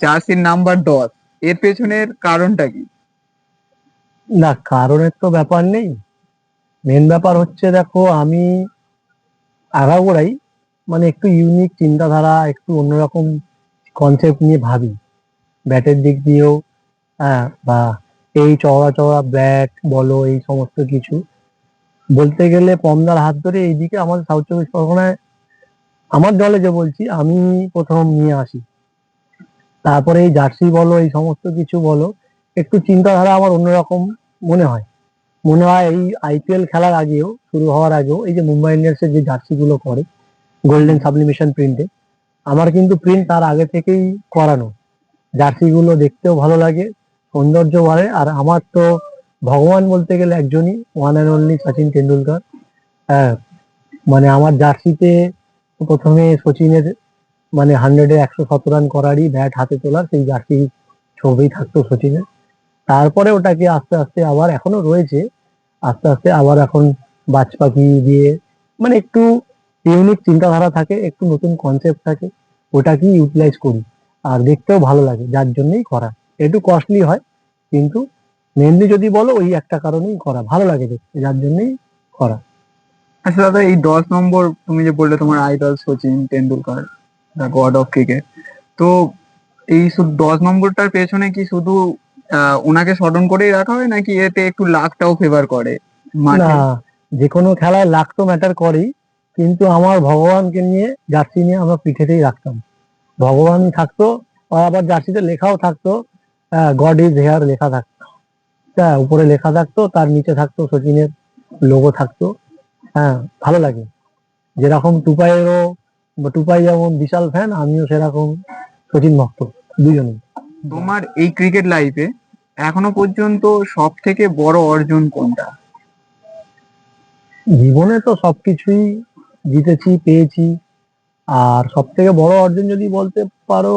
জার্সির নাম্বার 10, এর পেছনের কারণটা কি? না, কারণের তো ব্যাপার নেই, মেন ব্যাপার হচ্ছে, দেখো আমি আগাগোড়াই মানে একটু ইউনিক চিন্তাধারা, একটু অন্যরকম কনসেপ্ট নিয়ে ভাবি, ব্যাটের দিক দিয়েও। বা এই চওড়া চওড়া ব্যাট বলো, এই সমস্ত কিছু বলতে গেলে পমদার হাত ধরে এইদিকে আমাদের সাউথ চব্বিশ পরগনায়, আমার দলে যে বলছি, আমি প্রথম নিয়ে আসি। তারপরে এই জার্সি বলো, এই সমস্ত কিছু বলো, একটু চিন্তাধারা আমার অন্যরকম মনে হয়। মনে হয় এই আইপিএল খেলার আগেও, শুরু হওয়ার আগেও, এই যে মুম্বাই ইন্ডিয়ান্সের যে জার্সি গুলো করে গোল্ডেন সাবলিমেশন প্রিন্টে, আমার কিন্তু প্রিন্ট তার আগে থেকেই করানো। জার্সি গুলো দেখতেও ভালো লাগে, সৌন্দর্য বাড়ে, আর আমার তো ভগবান বলতে গেলে একজনই, one and only Sachin Tendulkar. হ্যাঁ, মানে আমার জার্সিতে প্রথমে সচিনের মানে 100-এ 117 রান করারই, ব্যাট হাতে তোলার সেই জার্সি ছবি থাকতো সচিনের। তারপরে ওটাকে আস্তে আস্তে আবার, এখনো রয়েছে, আস্তে আস্তে আবার এখন বাজ পাখি দিয়ে, মানে একটু ইউনিক চিন্তাধারা থাকে, একটু নতুন কনসেপ্ট থাকে, ওটাকে ইউটিলাইজ করি। আর দেখতেও ভালো লাগে, যার জন্যই করা। একটু কস্টলি হয়, কিন্তু মেনলি যদি বলো, ওই একটা কারণেই করা, ভালো লাগে দেখতে, যার জন্যই করা। আচ্ছা দাদা, এই 10 নম্বর তুমি যে বললে তোমার idol Sachin Tendulkar, the god of cricket, তো এই শুধু 10 নম্বরটার পেছনে কি শুধু ওনাকে স্মরণ করেই রাখা হয়, নাকি এতে একটু লাকটাও ফেভার করে না, মাঠে? যে কোনো খেলায় লাক তো ম্যাটার করেই, কিন্তু আমার ভগবানকে নিয়ে, জার্সি নিয়ে আমরা পিঠেতেই রাখতাম, ভগবান থাকতো। আর আবার জার্সিতে লেখাও থাকতো, গড ইজ হেয়ার লেখা থাকতো। উপরে লেখা থাকতো, তার নিচে থাকতো সচিনের লোগো থাকতো। হ্যাঁ, ভালো লাগে। যেরকম টুপাইয়েরও, টুপাই যেমন বিশাল ফ্যান, আমিও সেরকম সচিন ভক্ত, দুজনেই। তোমার এই ক্রিকেট লাইফে এখনো পর্যন্ত সব থেকে বড় অর্জন কোনটা? জীবনে তো সবকিছুই জিতেছি, পেয়েছি। আর সব থেকে বড় অর্জন যদি বলতে পারো,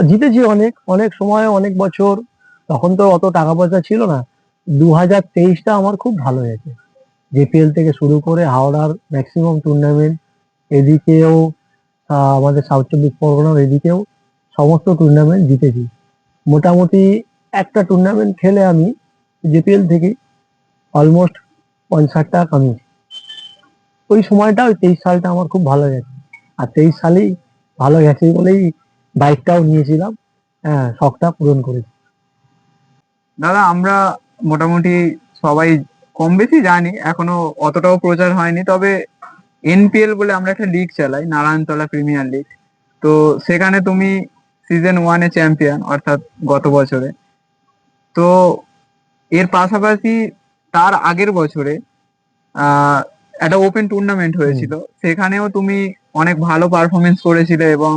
জিতেছি অনেক অনেক সময়, অনেক বছর, তখন তো অত টাকা পয়সা ছিল না। 2023টা আমার খুব ভালো হয়েছে, জেপিএল থেকে শুরু করে হাওড়ার ম্যাক্সিমাম টুর্নামেন্ট, এদিকেও আমাদের সাউথ চব্বিশ পরগনার এদিকেও সমস্ত টুর্নামেন্ট জিতেছি। মোটামুটি একটা টুর্নামেন্ট খেলে আমি জেপিএল থেকে অলমোস্ট 50 টাকা কামিয়েছি। ওই সময়টা, ওই 23 সালটা আমার খুব ভালো গেছে। আর 23 সালেই ভালো গেছে বলেই বাইকটাও নিয়েছিলাম, হ্যাঁ, শখটা পূরণ করেছি। দাদা, আমরা মোটামুটি সবাই কম বেশি জানি, এখনো অতটাও প্রচার হয়নি, তবে এনপিএল বলে আমরা একটা লিগ চালাই, নারায়ণতলা প্রিমিয়ার লিগ। তো সেখানে তুমি সিজন 1-এ চ্যাম্পিয়ন, অর্থাৎ গত বছরে। তো এর পাশাপাশি তার আগের বছরে আহ একটা ওপেন টুর্নামেন্ট হুম। হয়েছিল, সেখানেও তুমি অনেক ভালো পারফরমেন্স করেছিলে এবং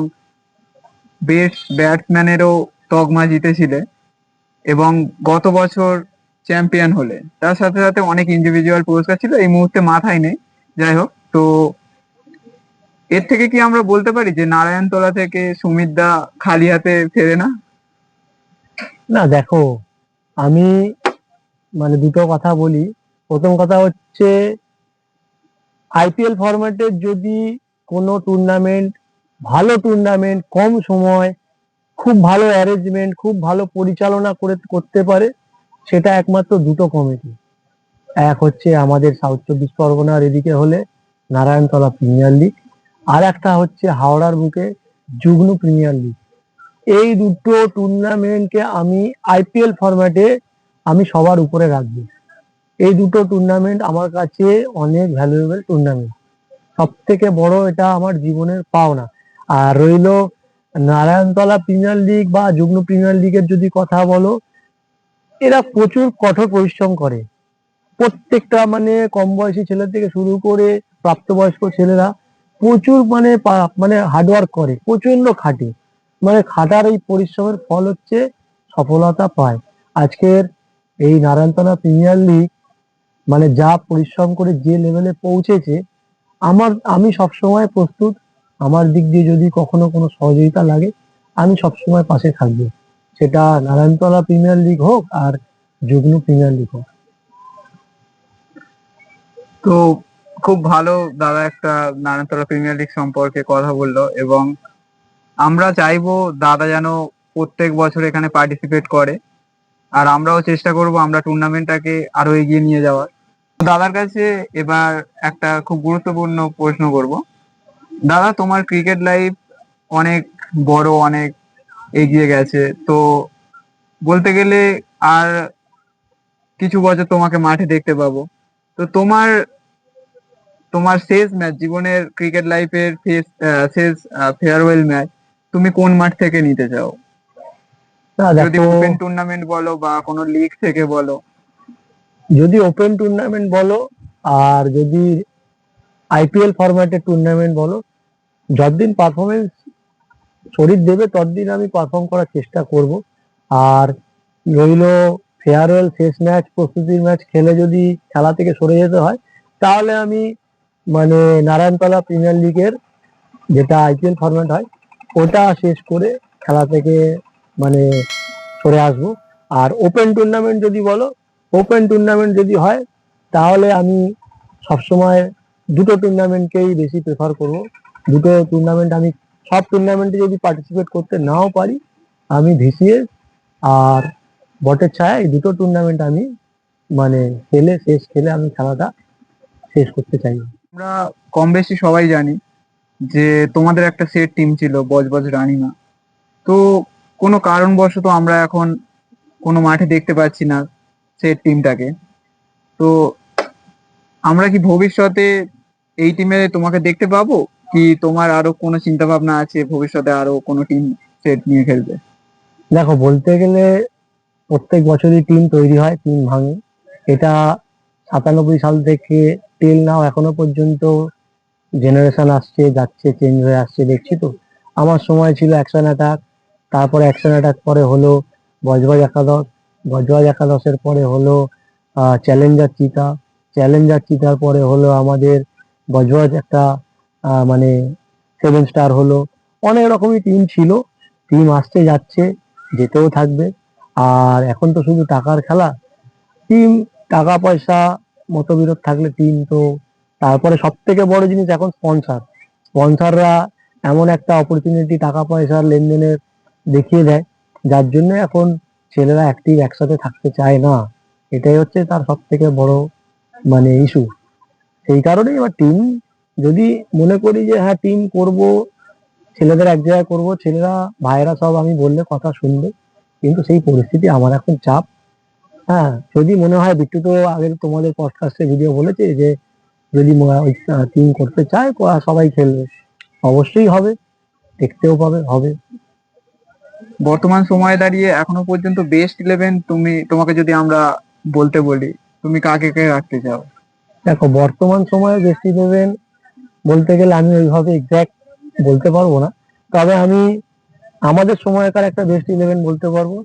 বেস্ট ব্যাটসম্যানেরও তকমা জিতেছিলে। এবং গত বছর চ্যাম্পিয়ন হলে, তার সাথে সাথে অনেক ইন্ডিভিজুয়াল পুরস্কার ছিল, এই মুহূর্তে মাথায় নেই। যাই হোক, তো এর থেকে কি আমরা বলতে পারি যে নারায়ণতলা থেকে সুমিতদা খালি হাতে ফেরে না? না দেখো, আমি মানে দুটো কথা বলি। প্রথম কথা হচ্ছে, আইপিএল ফরম্যাটের যদি কোনো টুর্নামেন্ট, ভালো টুর্নামেন্ট, কম সময়, খুব ভালো অ্যারেঞ্জমেন্ট, খুব ভালো পরিচালনা করে করতে পারে, সেটা একমাত্র দুটো কমিটি। এক হচ্ছে আমাদের সাউথ চব্বিশ পরগনার এদিকে হলে নারায়ণতলা প্রিমিয়ার লিগ, আর একটা হচ্ছে হাওড়ার বুকে যুগ্ন প্রিমিয়ার লিগ। এই দুটো টুর্নামেন্টকে আমি আইপিএল ফরম্যাটে আমি সবার উপরে রাখবো। এই দুটো টুর্নামেন্ট আমার কাছে অনেক ভ্যালুয়েবল টুর্নামেন্ট, সব থেকে বড় এটা আমার জীবনের পাওনা। আর রইলো নারায়ণতলা প্রিমিয়ার লিগ বা যুগ্ম প্রিমিয়ার লিগের যদি কথা বলো, এরা প্রচুর কঠোর পরিশ্রম করে। প্রত্যেকটা মানে কম বয়সী ছেলে থেকে শুরু করে প্রাপ্তবয়স্ক ছেলেরা প্রচুর মানে মানে হার্ডওয়ার্ক করে, প্রচন্ড খাটে। মানে খাটার এই পরিশ্রমের ফল হচ্ছে সফলতা পায়। আজকের এই নারায়ণতলা প্রিমিয়ার লিগ মানে যা পরিশ্রম করে যে লেভেলে পৌঁছেছে, আমি সবসময় প্রস্তুত। আমার দিক দিয়ে যদি কখনো কোনো সহযোগিতা লাগে, আমি সবসময় পাশে থাকবো। সেটা নারায়ণতলা প্রিমিয়ার লিগ হোক আর যুগ্ম প্রিমিয়ার লিগ হোক। তো খুব ভালো দাদা একটা নারায়ণতলা প্রিমিয়ার লিগ সম্পর্কে কথা বললো, এবং আমরা চাইবো দাদা যেন প্রত্যেক বছর এখানে পার্টিসিপেট করে, আর আমরাও চেষ্টা করব আমরা টুর্নামেন্টটাকে আরো এগিয়ে নিয়ে যাওয়ার। দাদার কাছে এবার একটা খুব গুরুত্বপূর্ণ প্রশ্ন করব। দাদা, তোমার ক্রিকেট লাইফ অনেক বড়, অনেক এগিয়ে গেছে, তো বলতে গেলে আর কিছু বছর তোমাকে মাঠে দেখতে পাবো। তো তোমার তোমার শেষ ম্যাচ, জীবনের ক্রিকেট লাইফের শেষ ফেয়ারওয়েল ম্যাচ তুমি কোন মাঠ থেকে নিতে চাও? না যদি দেখো, ওপেন টুর্নামেন্ট বলো বা কোনো লিগ থেকে বলো। যদি ওপেন টুর্নামেন্ট বলো আর যদি আইপিএল ফরম্যাটের টুর্নামেন্ট বলো, যতদিন পারফরমেন্স শরীর দেবে ততদিন আমি পারফর্ম করার চেষ্টা করব। আর রইলো ফেয়ারওয়েল শেষ ম্যাচ, প্রস্তুতির ম্যাচ খেলে যদি খেলা থেকে সরে যেতে হয়, তাহলে আমি মানে নারায়ণতলা প্রিমিয়ার লিগের যেটা আইপিএল ফরম্যাট হয় ওটা শেষ করে খেলা থেকে মানে সরে আসবো। আর ওপেন টুর্নামেন্ট যদি বলো, ওপেন টুর্নামেন্ট যদি হয়, তাহলে আমি সবসময় দুটো টুর্নামেন্টকেই বেশি প্রেফার করব। দুটো টুর্নামেন্ট আমি, সব টুর্নামেন্টে যদি পার্টিসিপেট করতে নাও পারি, আমি ভিসিএস আর বটের ছায়া এই দুটো টুর্নামেন্ট আমি মানে খেলে আমি খেলাটা শেষ করতে চাই। আমরা কম বেশি সবাই জানি যে তোমাদের একটা সেট টিম ছিল, বজবজ রানীমা। তো কোনো কারণবশত আমরা এখন কোনো মাঠে দেখতে পাচ্ছি না সেট টিমটাকে। তো আমরা কি ভবিষ্যতে এই টিমে তোমাকে দেখতে পাবো, কি তোমার আরো কোনো চিন্তা ভাবনা আছে ভবিষ্যতে আরো কোনো টিম সেট নিয়ে খেলবে? দেখো, বলতে গেলে প্রত্যেক বছরই টিম তৈরি হয়, টিম ভাঙে। এটা 97 সাল থেকে টিল নাও এখনো পর্যন্ত জেনারেশন আসছে যাচ্ছে, চেঞ্জ হয়ে আসছে, দেখছি তো। আমার সময় ছিল অ্যাকশন অ্যাটাক, তারপরে অ্যাকশন অ্যাটাক পরে হলো বজবজ একাদশ, বজবজ একাদশের পরে হলো চ্যালেঞ্জার চিতা, চ্যালেঞ্জার চিতার পরে হলো আমাদের বজবজ একটা মানে 7 স্টার হলো। অনেক রকমই টিম ছিল, টিম আসছে যাচ্ছে, যেতেও থাকবে। আর এখন তো শুধু টাকার খেলা, টিম, টাকা পয়সা মতবিরোধ থাকলে টিম তো। তারপরে সব থেকে বড় জিনিস এখন স্পন্সর, স্পন্সররা এমন একটা অপরচুনিটি টাকা পয়সার লেনদেনের দেখিয়ে দেয়, যার জন্য এখন ছেলেরা অ্যাক্টিভ একসাথে থাকতে চায় না। এটাই হচ্ছে তার সব থেকে বড় মানে ইস্যু। সেই কারণেই এবার টিম যদি মনে করি যে হ্যাঁ টিম করব, ছেলেদের এক জায়গায় করব, ছেলেরা ভাইয়েরা সব আমি বললে কথা শুনবে, কিন্তু সেই পরিস্থিতি আমার এখন চাপ। হ্যাঁ, যদি মনে হয়, বিট্টু তো আগে তোমাদের পডকাস্টে ভিডিও বলেছে যে যদি ওই টিম করতে চায় সবাই খেলবে, অবশ্যই হবে, দেখতেও পাবে, হবে। বর্তমান সময়ে দাঁড়িয়ে এখনো পর্যন্ত বেস্ট ইলেভেন তোমাকে যদি আমরা বলতে বলি, তুমি কাকে কে রাখতে চাও? দেখো, বর্তমান সময়ে বেশি দেবেন বলতে গেলে আমি ওইভাবে এক্সাক্ট বলতে পারবো না, তবে আমি আমাদের সময়কার একটা বেস্ট ইলেভেন বলতে পারবো।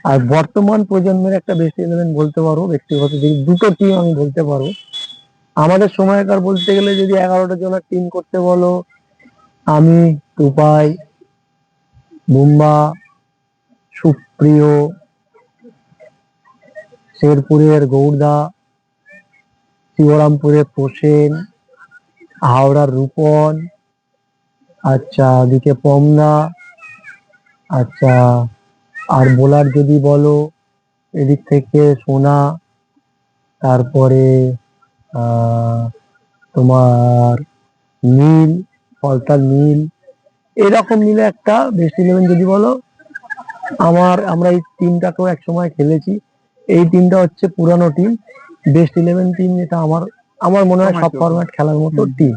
আর বর্তমান প্রজন্মের একটা বেস্ট ইলেভেন বলতে পারো, ব্যক্তিগত দিক দুটো টিম আমি বলতে পারো। আমাদের সময়কার বলতে গেলে যদি 11টা জনের টিম করতে বলো, আমি, টুপাই, বুম্বা, সুপ্রিয়, শেরপুরের গৌরদা, শিবরামপুরের প্রসেন, হাওড়ার রূপন, আচ্ছা ওদিকে পমনা, আচ্ছা আর বোলার যদি বলো এদিক থেকে সোনা, তারপরে তোমার নীল, ফলতার নীল, এরকম মিলে একটা বেস্ট ইলেভেন যদি বলো। আমরা এই টিমটাকেও এক সময় খেলেছি। এই টিমটা হচ্ছে পুরানো টিম, বেস্ট ইলেভেন টিম, এটা আমার আমার মনে হয় সব ফরম্যাট খেলার মতো টিম।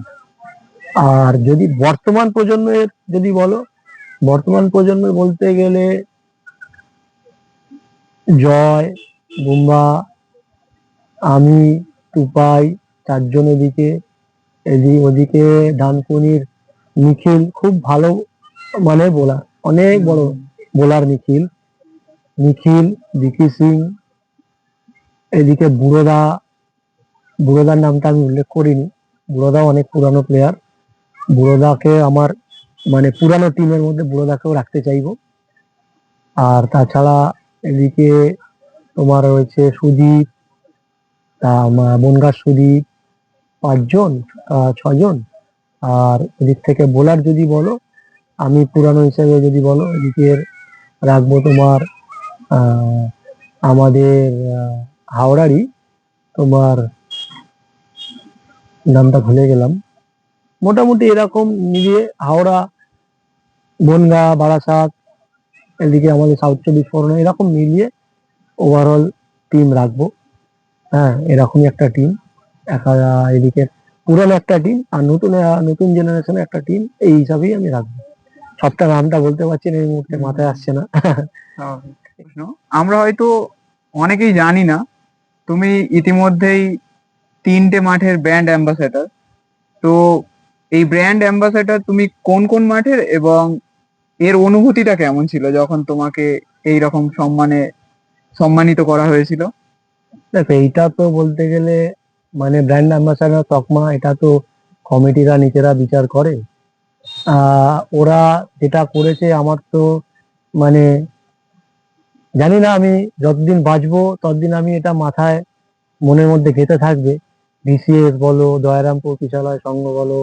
আর যদি বর্তমান প্রজন্মের যদি বলো, বর্তমান প্রজন্মের বলতে গেলে জয়, বুম্বা, আমি, টুপাই, চারজন এদিকে, ওদিকে ডানকুনির নিখিল, খুব ভালো মানে বোলার, অনেক বড় বোলার নিখিল, ভিকি সিং, এদিকে বুড়োদার নামটা আমি উল্লেখ করিনি, বুড়োদা অনেক পুরানো প্লেয়ার, বুড়োদাকে আমার মানে পুরানো টিমের মধ্যে বুড়োদাকেও রাখতে চাইবো। আর তাছাড়া এদিকে তোমার রয়েছে সুদীপ, বনগাঁ সুদীপ, 5 জন, 6 জন। আর এদিক থেকে বোলার যদি বলো, আমি পুরানো হিসেবে যদি বলো এদিকে রাখবো তোমার আহ, আমাদের হাওড়ারই তোমার নামটা ভুলে গেলাম। মোটামুটি এরকম মিলিয়ে হাওড়া, বনগাঁ, বারাসাত, এদিকে আমাদের সাউথ 24 পরগনা, এরকম মিলিয়ে ওভারঅল টিম রাখবো। হ্যাঁ, এরকমই একটা টিম, এদিকে পুরানো একটা টিম আর নতুন নতুন জেনারেশনের একটা টিম, এই হিসাবেই আমি রাখবো। সবটা নামটা বলতে পারছি না এই মুহূর্তে, মাথায় আসছে না। প্রশ্ন, আমরা হয়তো অনেকেই জানি না, তুমি ইতিমধ্যেই 3টে মাঠের ব্র্যান্ড অ্যাম্বাসেডর। তো এই ব্র্যান্ড অ্যাম্বাসেডর তুমি কোন কোন মাঠের, এবং এর অনুভূতিটা কেমন ছিল যখন তোমাকে এই রকম সম্মানিত করা হয়েছিল? দেখো, এইটা তো বলতে গেলে মানে ব্র্যান্ড অ্যাম্বাসাডার তকমা, এটা তো কমিটিরা নিজেরা বিচার করে। ওরা যেটা করেছে আমার তো মানে জানি না, আমি যতদিন বাঁচবো ততদিন আমি এটা মাথায় মনের মধ্যে গেঁথে থাকবে। বিসিএস বলো, দয়ারামপুর কিশালয় সংঘ বলো,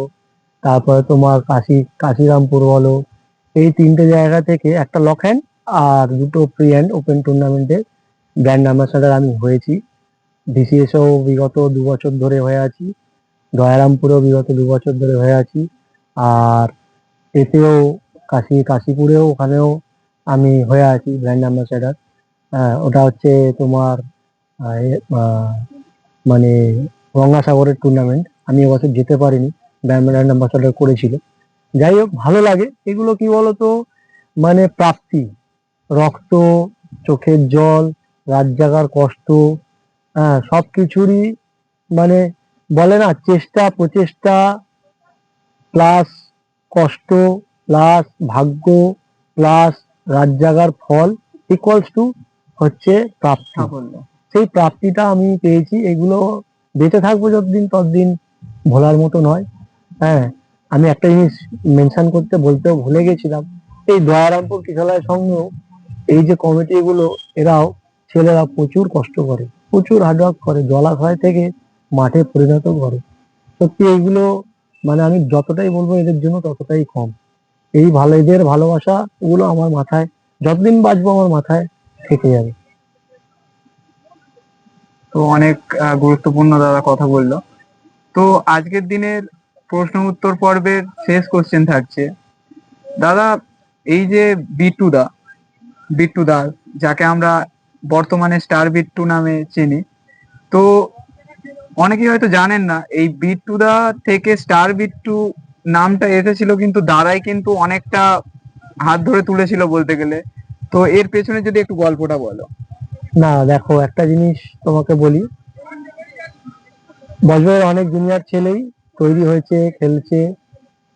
তারপরে তোমার কাশিরামপুর বলো, এই 3টে জায়গা থেকে একটা লক হ্যান্ড আর 2টো ফ্রি হ্যান্ড ওপেন টুর্নামেন্টে ব্র্যান্ড অ্যাম্বাসাডার আমি হয়েছি। বিসিএসও বিগত 2 বছর ধরে হয়ে আছি, দয়ারামপুরেও বিগত 2 বছর ধরে হয়ে আছি, আর এতেও কাশীপুরেও ওখানেও আমি হয়ে আছি ব্র্যান্ড অ্যাম্বাসাডার। ওটা হচ্ছে তোমার মানে গঙ্গাসাগরের টুর্নামেন্ট, আমি এবছর যেতে পারিনি, ব্র্যান্ড অ্যাম্বাসাডার করেছিল। যাই হোক, ভালো লাগে এগুলো, কি বলতো মানে প্রাপ্তি, রক্ত, চোখের জল, রাত জাগার কষ্ট, হ্যাঁ সবকিছুরই মানে বলে না, চেষ্টা প্রচেষ্টা প্লাস কষ্ট প্লাস ভাগ্য প্লাস রাত জাগার ফল ইকুয়ালস টু হচ্ছে প্রাপ্তি। সাফল্য। সেই প্রাপ্তিটা আমি পেয়েছি, এগুলো বেঁচে থাকবো যতদিন ততদিন ভোলার মতো নয়। হ্যাঁ, আমি একটা জিনিস মেনশন করতে বলতেও ভুলে গেছিলাম, এই দয়ারামপুর কিশোরালয় সঙ্গেও এই যে কমিটি গুলো, এরাও ছেলেরা প্রচুর কষ্ট করে, প্রচুর হার্ডওয়ার্ক করে, জলাশয় থেকে মাঠে পরিণত করে। সত্যি এইগুলো মানে আমি যতটাই বলবো এদের জন্য ততটাই কম। এদের ভালোবাসা এগুলো আমার মাথায় যতদিন বাঁচবো আমার মাথায় থেকে যাবে। তো অনেক গুরুত্বপূর্ণ দাদা কথা বললো। তো আজকের দিনের প্রশ্ন উত্তর পর্বের শেষ কোশ্চেন থাকছে, দাদা এই যে বিট্টু দা, যাকে আমরা বর্তমানে স্টার বিট্টু নামে চিনি, তো অনেকেই হয়তো জানেন না এই বিট্টু দা থেকে স্টার বিট্টু নামটা এসেছিল, কিন্তু দাদাই কিন্তু অনেকটা হাত ধরে তুলেছিল বলতে গেলে। তো এর পেছনে যদি একটু গল্পটা বলো। না দেখো, একটা জিনিস তোমাকে বলি, বজবজের অনেক জুনিয়র ছেলেই তৈরি হয়েছে, খেলছে।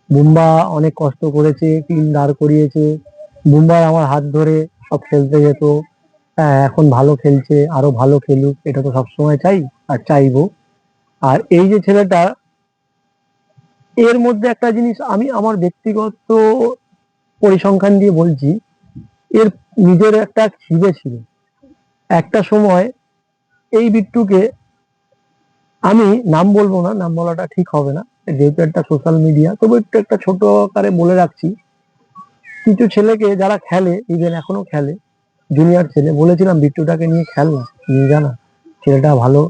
বুম্বা অনেক কষ্ট করেছে, টিম দাঁড় করিয়েছে, বুম্বার আমার হাত ধরে সব খেলতে যেত। হ্যাঁ, এখন ভালো খেলছে, আরো ভালো খেলুক, এটা তো সবসময় চাই আর চাইবো। আর এই যে ছেলেটা, এর মধ্যে একটা জিনিস আমি আমার ব্যক্তিগত পরিসংখ্যান দিয়ে বলছি, এর নিজের একটা খিদে ছিল। একটা সময় এই বিট্টুকে, আমি নাম বলবো না, নাম বলাটা ঠিক হবে না যেহেতু একটা সোশ্যাল মিডিয়া, তবে একটু একটা ছোট আকারে বলে রাখছি। কিছু ছেলেকে যারা খেলে, ইভেন এখনো খেলে, জুনিয়র ছেলে, বলেছিলাম বিট্টুটাকে নিয়ে খেল না, নিয়ে জানা, ছেলেটা ভালো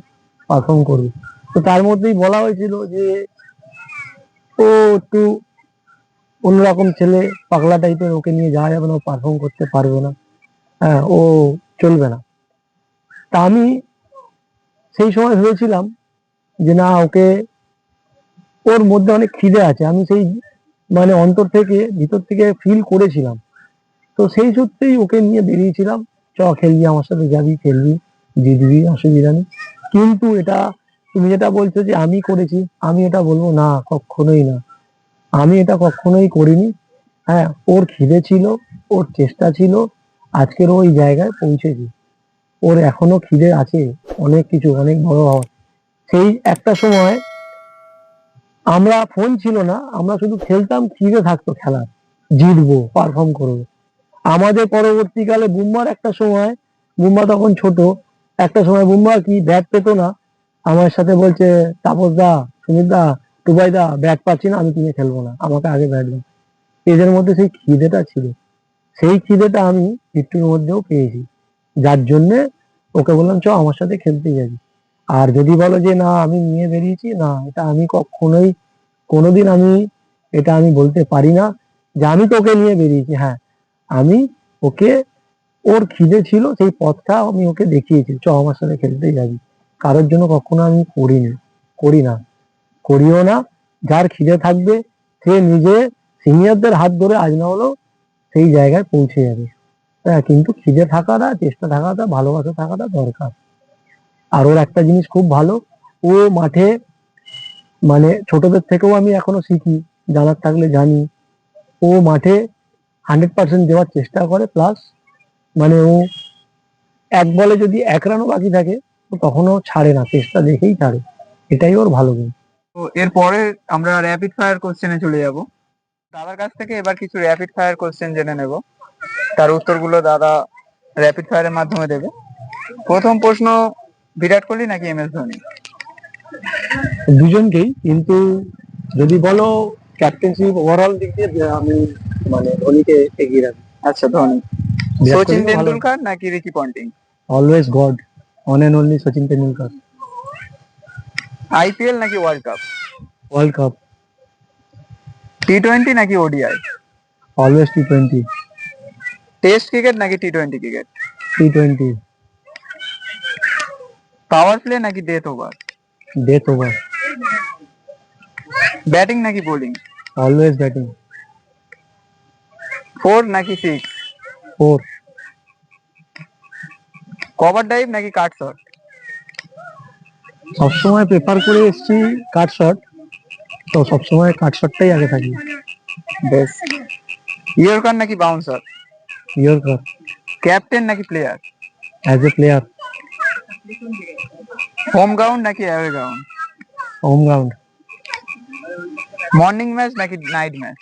পারফর্ম করবে। তো তার মধ্যেই বলা হয়েছিল যে ও একটু অন্যরকম ছেলে, পাগলা টাইপের, ওকে নিয়ে যাওয়া যাবে না, ও পারফর্ম করতে পারবে না, হ্যাঁ ও চলবে না। তা আমি সেই সময় ভেবেছিলাম যে না, ওকে, ওর মধ্যে অনেক খিদে আছে, আমি সেই মানে অন্তর থেকে, ভিতর থেকে ফিল করেছিলাম। তো সেই সূত্রেই ওকে নিয়ে বেরিয়েছিলাম, চ খেলবি, আমার সাথে যাবি, খেলবি, জিতবি, অসুবিধা নেই। কিন্তু এটা, তুমি যেটা বলছো যে আমি করেছি, আমি এটা বলবো না, কখনোই না, আমি এটা কখনোই করিনি। হ্যাঁ, ওর খিদে ছিল, ওর চেষ্টা ছিল, আজকের ওই জায়গায় পৌঁছেছি। ওর এখনো খিদে আছে, অনেক কিছু, অনেক বড় হওয়ার। সেই একটা সময় আমরা, ফোন ছিল না, আমরা শুধু খেলতাম, খিদে থাকতো খেলার, জিতবো, পারফর্ম করবো। আমাদের পরবর্তীকালে বুম্মার একটা সময়, বুম্মা তখন ছোট, একটা সময় বুম্মা কি ব্যাট পেতো না, আমার সাথে বলছে, তাপস দা, সুমিত দা, টুবাই দা, ব্যাট পাচ্ছি না, আমি কিনে খেলবো না, আমাকে আগে ব্যাট দাও। এদের মধ্যে সেই খিদেটা ছিল, সেই খিদেটা আমি বিট্টুর মধ্যেও পেয়েছি, যার জন্যে ওকে বললাম চ আমার সাথে খেলতে যাবি। আর যদি বলো যে না আমি নিয়ে বেরিয়েছি, না, এটা আমি কখনোই, কোনোদিন আমি, এটা আমি বলতে পারি না যে আমি তোকে নিয়ে বেরিয়েছি। হ্যাঁ, আমি ওকে, ওর খিদে ছিল, সেই পথটা আমি ওকে দেখিয়েছি, চ আমার সাথে খেলতে যাবি। কারোর জন্য কখনো আমি করিনি, করি না, করিও না। যার খিদে থাকবে সে নিজে সিনিয়রদের হাত ধরে আজ না হলেও সেই জায়গায় পৌঁছে যাবে। হ্যাঁ, কিন্তু খিদে থাকাটা, চেষ্টা থাকাটা, ভালোবাসা থাকাটা দরকার। আর ওর একটা জিনিস খুব ভালো, ও মাঠে, মানে ছোটদের থেকেও আমি এখনো শিখি, জানার থাকলে জানি, ও মাঠে 100% দেওয়ার চেষ্টা করে, প্লাস মানে ও এক বলে যদি 1 রানও বাকি থাকে, তো তখনও ছাড়ে না, চেষ্টা দেখেই ছাড়ে, এটাই ওর ভালো গুণ। তো এরপরে আমরা র্যাপিড ফায়ার কোশ্চেনে চলে যাব। দাদার কাছ থেকে এবার কিছু র্যাপিড ফায়ার কোশ্চেন জেনে নেব, তার উত্তরগুলো দাদা র্যাপিড ফায়ারের মাধ্যমে দেবে। প্রথম প্রশ্ন, বিরাট কোহলি নাকি এম এস ধোনি? দুজনকেই, কিন্তু যদি বলো ক্যাপ্টেনশিপ ওভারঅল দিক দিয়ে, আমি মানে ধোনিকে এগিয়ে রাখি। আচ্ছা, ধোনি। বিরাট সচিন কোহলিও ভালো, তেন্ডুলকার নাকি Ricky Ponting? Always god, one and only Sachin Tendulkar. IPL নাকি ওয়ার্ল্ড কাপ? World cup. টি-20 নাকি ODI? Always T20। Test cricket নাকি টি-20 ক্রিকেট? T20। পাওয়ার প্লে নাকি death over? Death over. Batting নাকি বোলিং? Always batting. 4 নাকি 6? 4। কভার ড্রাইভ নাকি কাট শট? সবসময় প্রেফার করে এসেছি কাট শট, তো সবসময় কাট শটটাই আগে থাকি। বেশ। ইয়র্কার নাকি বাউন্সার? ইয়র্কার। ক্যাপ্টেন নাকি player? As a player. Home ground নাকি away ground? Home ground. Morning match নাকি night match?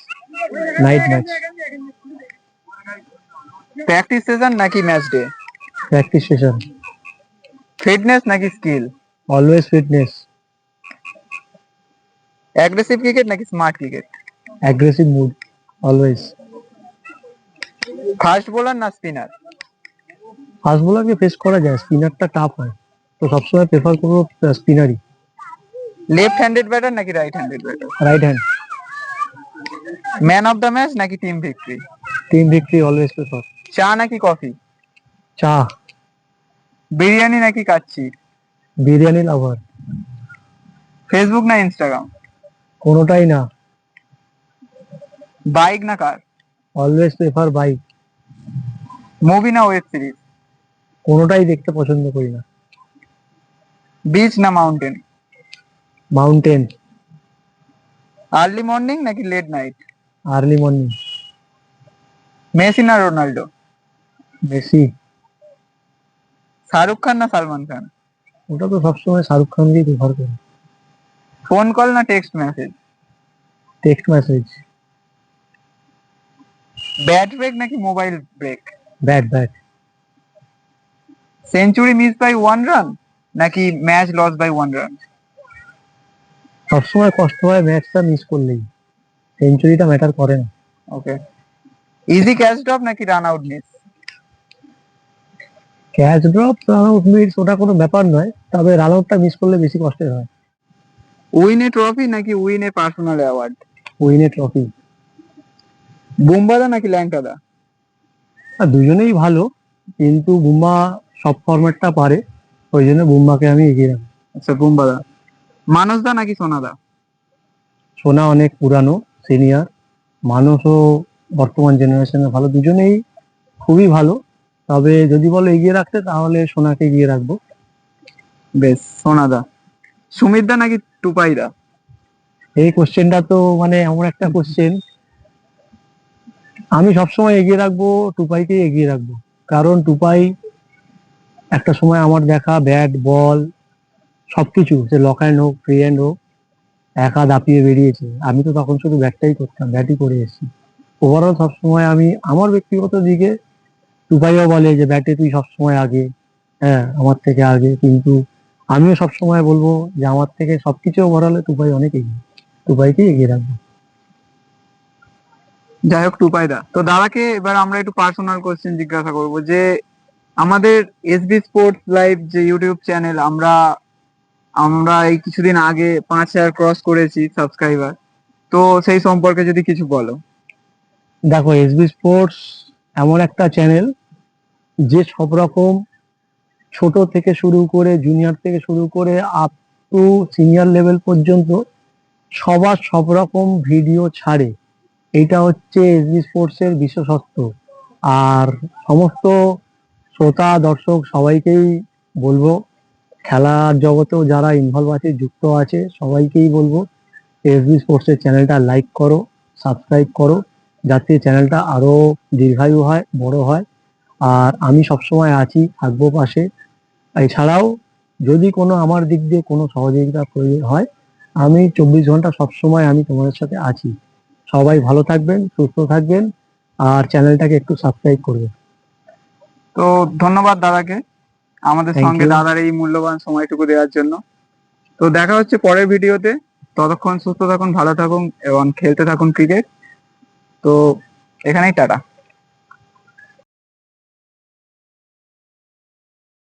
Night match. Practice session নাকি match day? Practice session. Fitness নাকি skill? Always fitness. Aggressive cricket নাকি smart cricket? Aggressive mood, always. Fast bowler না স্পিনার? ফাস্ট বোলারকে ফেস করা যায়, স্পিনারটা টাফ হয়, তো সবসময় প্রেফার করবো স্পিনারই। লেফট হ্যান্ডেড ব্যাটার নাকি right handed batter? Right hand. Man of the match নাকি team victory? Team victory always prefer. চা নাকি কফি? চা। বিরিয়ানি নাকি কাচ্চি? বিরিয়ানি লাভার। ফেসবুক না ইনস্টাগ্রাম? কোনোটাই না। বাইক না car? Always prefer bike. Movie না ওয়েব সিরিজ? কোনোটাই দেখতে পছন্দ করি না। বিচ না মাউন্টেন? মাউন্টেন। আর্লি মর্নিং নাকি late night? Early morning. Messi না রোনাল্ডো? মেসি। শাহরুখ খান না সালমান খান? ওটা তো সবসময় শাহরুখ খানকেই প্রেফার করি। ফোন কল না text message? Text message. Bat break নাকি mobile break? Bat bat. Century miss by 1 run নাকি ম্যাচ লস বাই 1 রান? সবসময় কষ্ট হয় ম্যাচটা মিস করলেই, সেঞ্চুরিটা ম্যাটার করে না। ওকে। ইজি ক্যাচ ড্রপ নাকি run out miss? Catch drop run out miss ওটা কোনো ব্যাপার নয়, তবে রান আউটটা মিস করলে বেশি কষ্টের হয়। উইন এ ট্রফি নাকি উইন এ পার্সোনাল অ্যাওয়ার্ড? উইনে ট্রফি। বুমবাদা নাকি ল্যাংকাদা? আর দুজনেই ভালো, কিন্তু বুমা সব ফরম্যাটটা পারে, ওই জন্য বুম্বাকে আমি এগিয়ে রাখি। আচ্ছা, বুমবাদা। মানসদা নাকি সোনাদা? সোনা অনেক পুরানো, সিনিয়র। মানুষও বর্তমান জেনারেশনে ভালো, দুজনেই খুবই ভালো। তবে যদি বলো এগিয়ে রাখতে, তাহলে সোনাকে এগিয়ে রাখবো। বেশ, সোনাদা। সুমিতদা নাকি টুপাইদা? এই কোশ্চেনটা তো মানে এমন একটা কোশ্চেন, আমি সবসময় এগিয়ে রাখবো টুপাইকেই এগিয়ে রাখবো। কারণ টুপাই একটা সময় আমার দেখা ব্যাট বল সবকিছু, সে লক হ্যান্ড হোক ফ্রি হ্যান্ড হোক, একা দাপিয়ে বেরিয়েছে। আমি তো তখন শুধু ব্যাটটাই করতাম, ব্যাটই করে এসেছি। ওভারঅল সবসময় আমি আমার ব্যক্তিগত দিকে, টুপাইও বলে যে ব্যাটে তুই সবসময় আগে, হ্যাঁ আমার থেকে আগে, কিন্তু আমিও সবসময় বলবো যে আমার থেকে সবকিছু ওভারঅলে টুপাই অনেক এগিয়ে, টুপাইকেই এগিয়ে রাখবো। যাই হোক, টুপাইদা। তো দাদাকে এবার আমরা একটু পার্সোনাল কোশ্চেন জিজ্ঞাসা করবো যে আমাদের এসবি স্পোর্টস লাইভ যে ইউটিউব চ্যানেল, আমরা আমরা এই কিছুদিন আগে 5,000 ক্রস করেছি সাবস্ক্রাইবার। তো সেই সম্পর্কে যদি কিছু বলো। দেখো, এসবি স্পোর্টস এমন একটা চ্যানেল যে সব রকম ছোট থেকে শুরু করে, জুনিয়র থেকে শুরু করে আপ টু সিনিয়র লেভেল পর্যন্ত সবার সব রকম ভিডিও ছাড়ে। এইটা হচ্ছে এসবি স্পোর্টস এর বিশেষত্ব। আর সমস্ত শ্রোতা দর্শক সবাইকেই বলবো, খেলার জগতেও যারা ইনভলভ আছে, যুক্ত আছে, সবাইকেই বলবো এসবি স্পোর্টস এর চ্যানেলটা লাইক করো, সাবস্ক্রাইব করো, যাতে চ্যানেলটা আরো দীর্ঘায়ু হয়, বড় হয়। আর আমি সবসময় আছি, থাকবো পাশে। এছাড়াও যদি কোনো আমার দিক দিয়ে কোনো সহযোগিতা প্রয়োজন হয়, আমি 24 ঘন্টা সবসময় আমি তোমাদের সাথে আছি। সবাই ভালো থাকবেন, সুস্থ থাকবেন, আর চ্যানেলটাকে একটু সাবস্ক্রাইব করবেন। তো ধন্যবাদ দাদাকে আমাদের থ্যাংক সঙ্গে ইউ। দাদার এই মূল্যবান সময়টুকু দেওয়ার জন্য। তো দেখা হচ্ছে পরের ভিডিওতে। ততক্ষণ সুস্থ থাকুন, ভালো থাকুন এবং খেলতে থাকুন ক্রিকেট। তো এখানেই টাটা।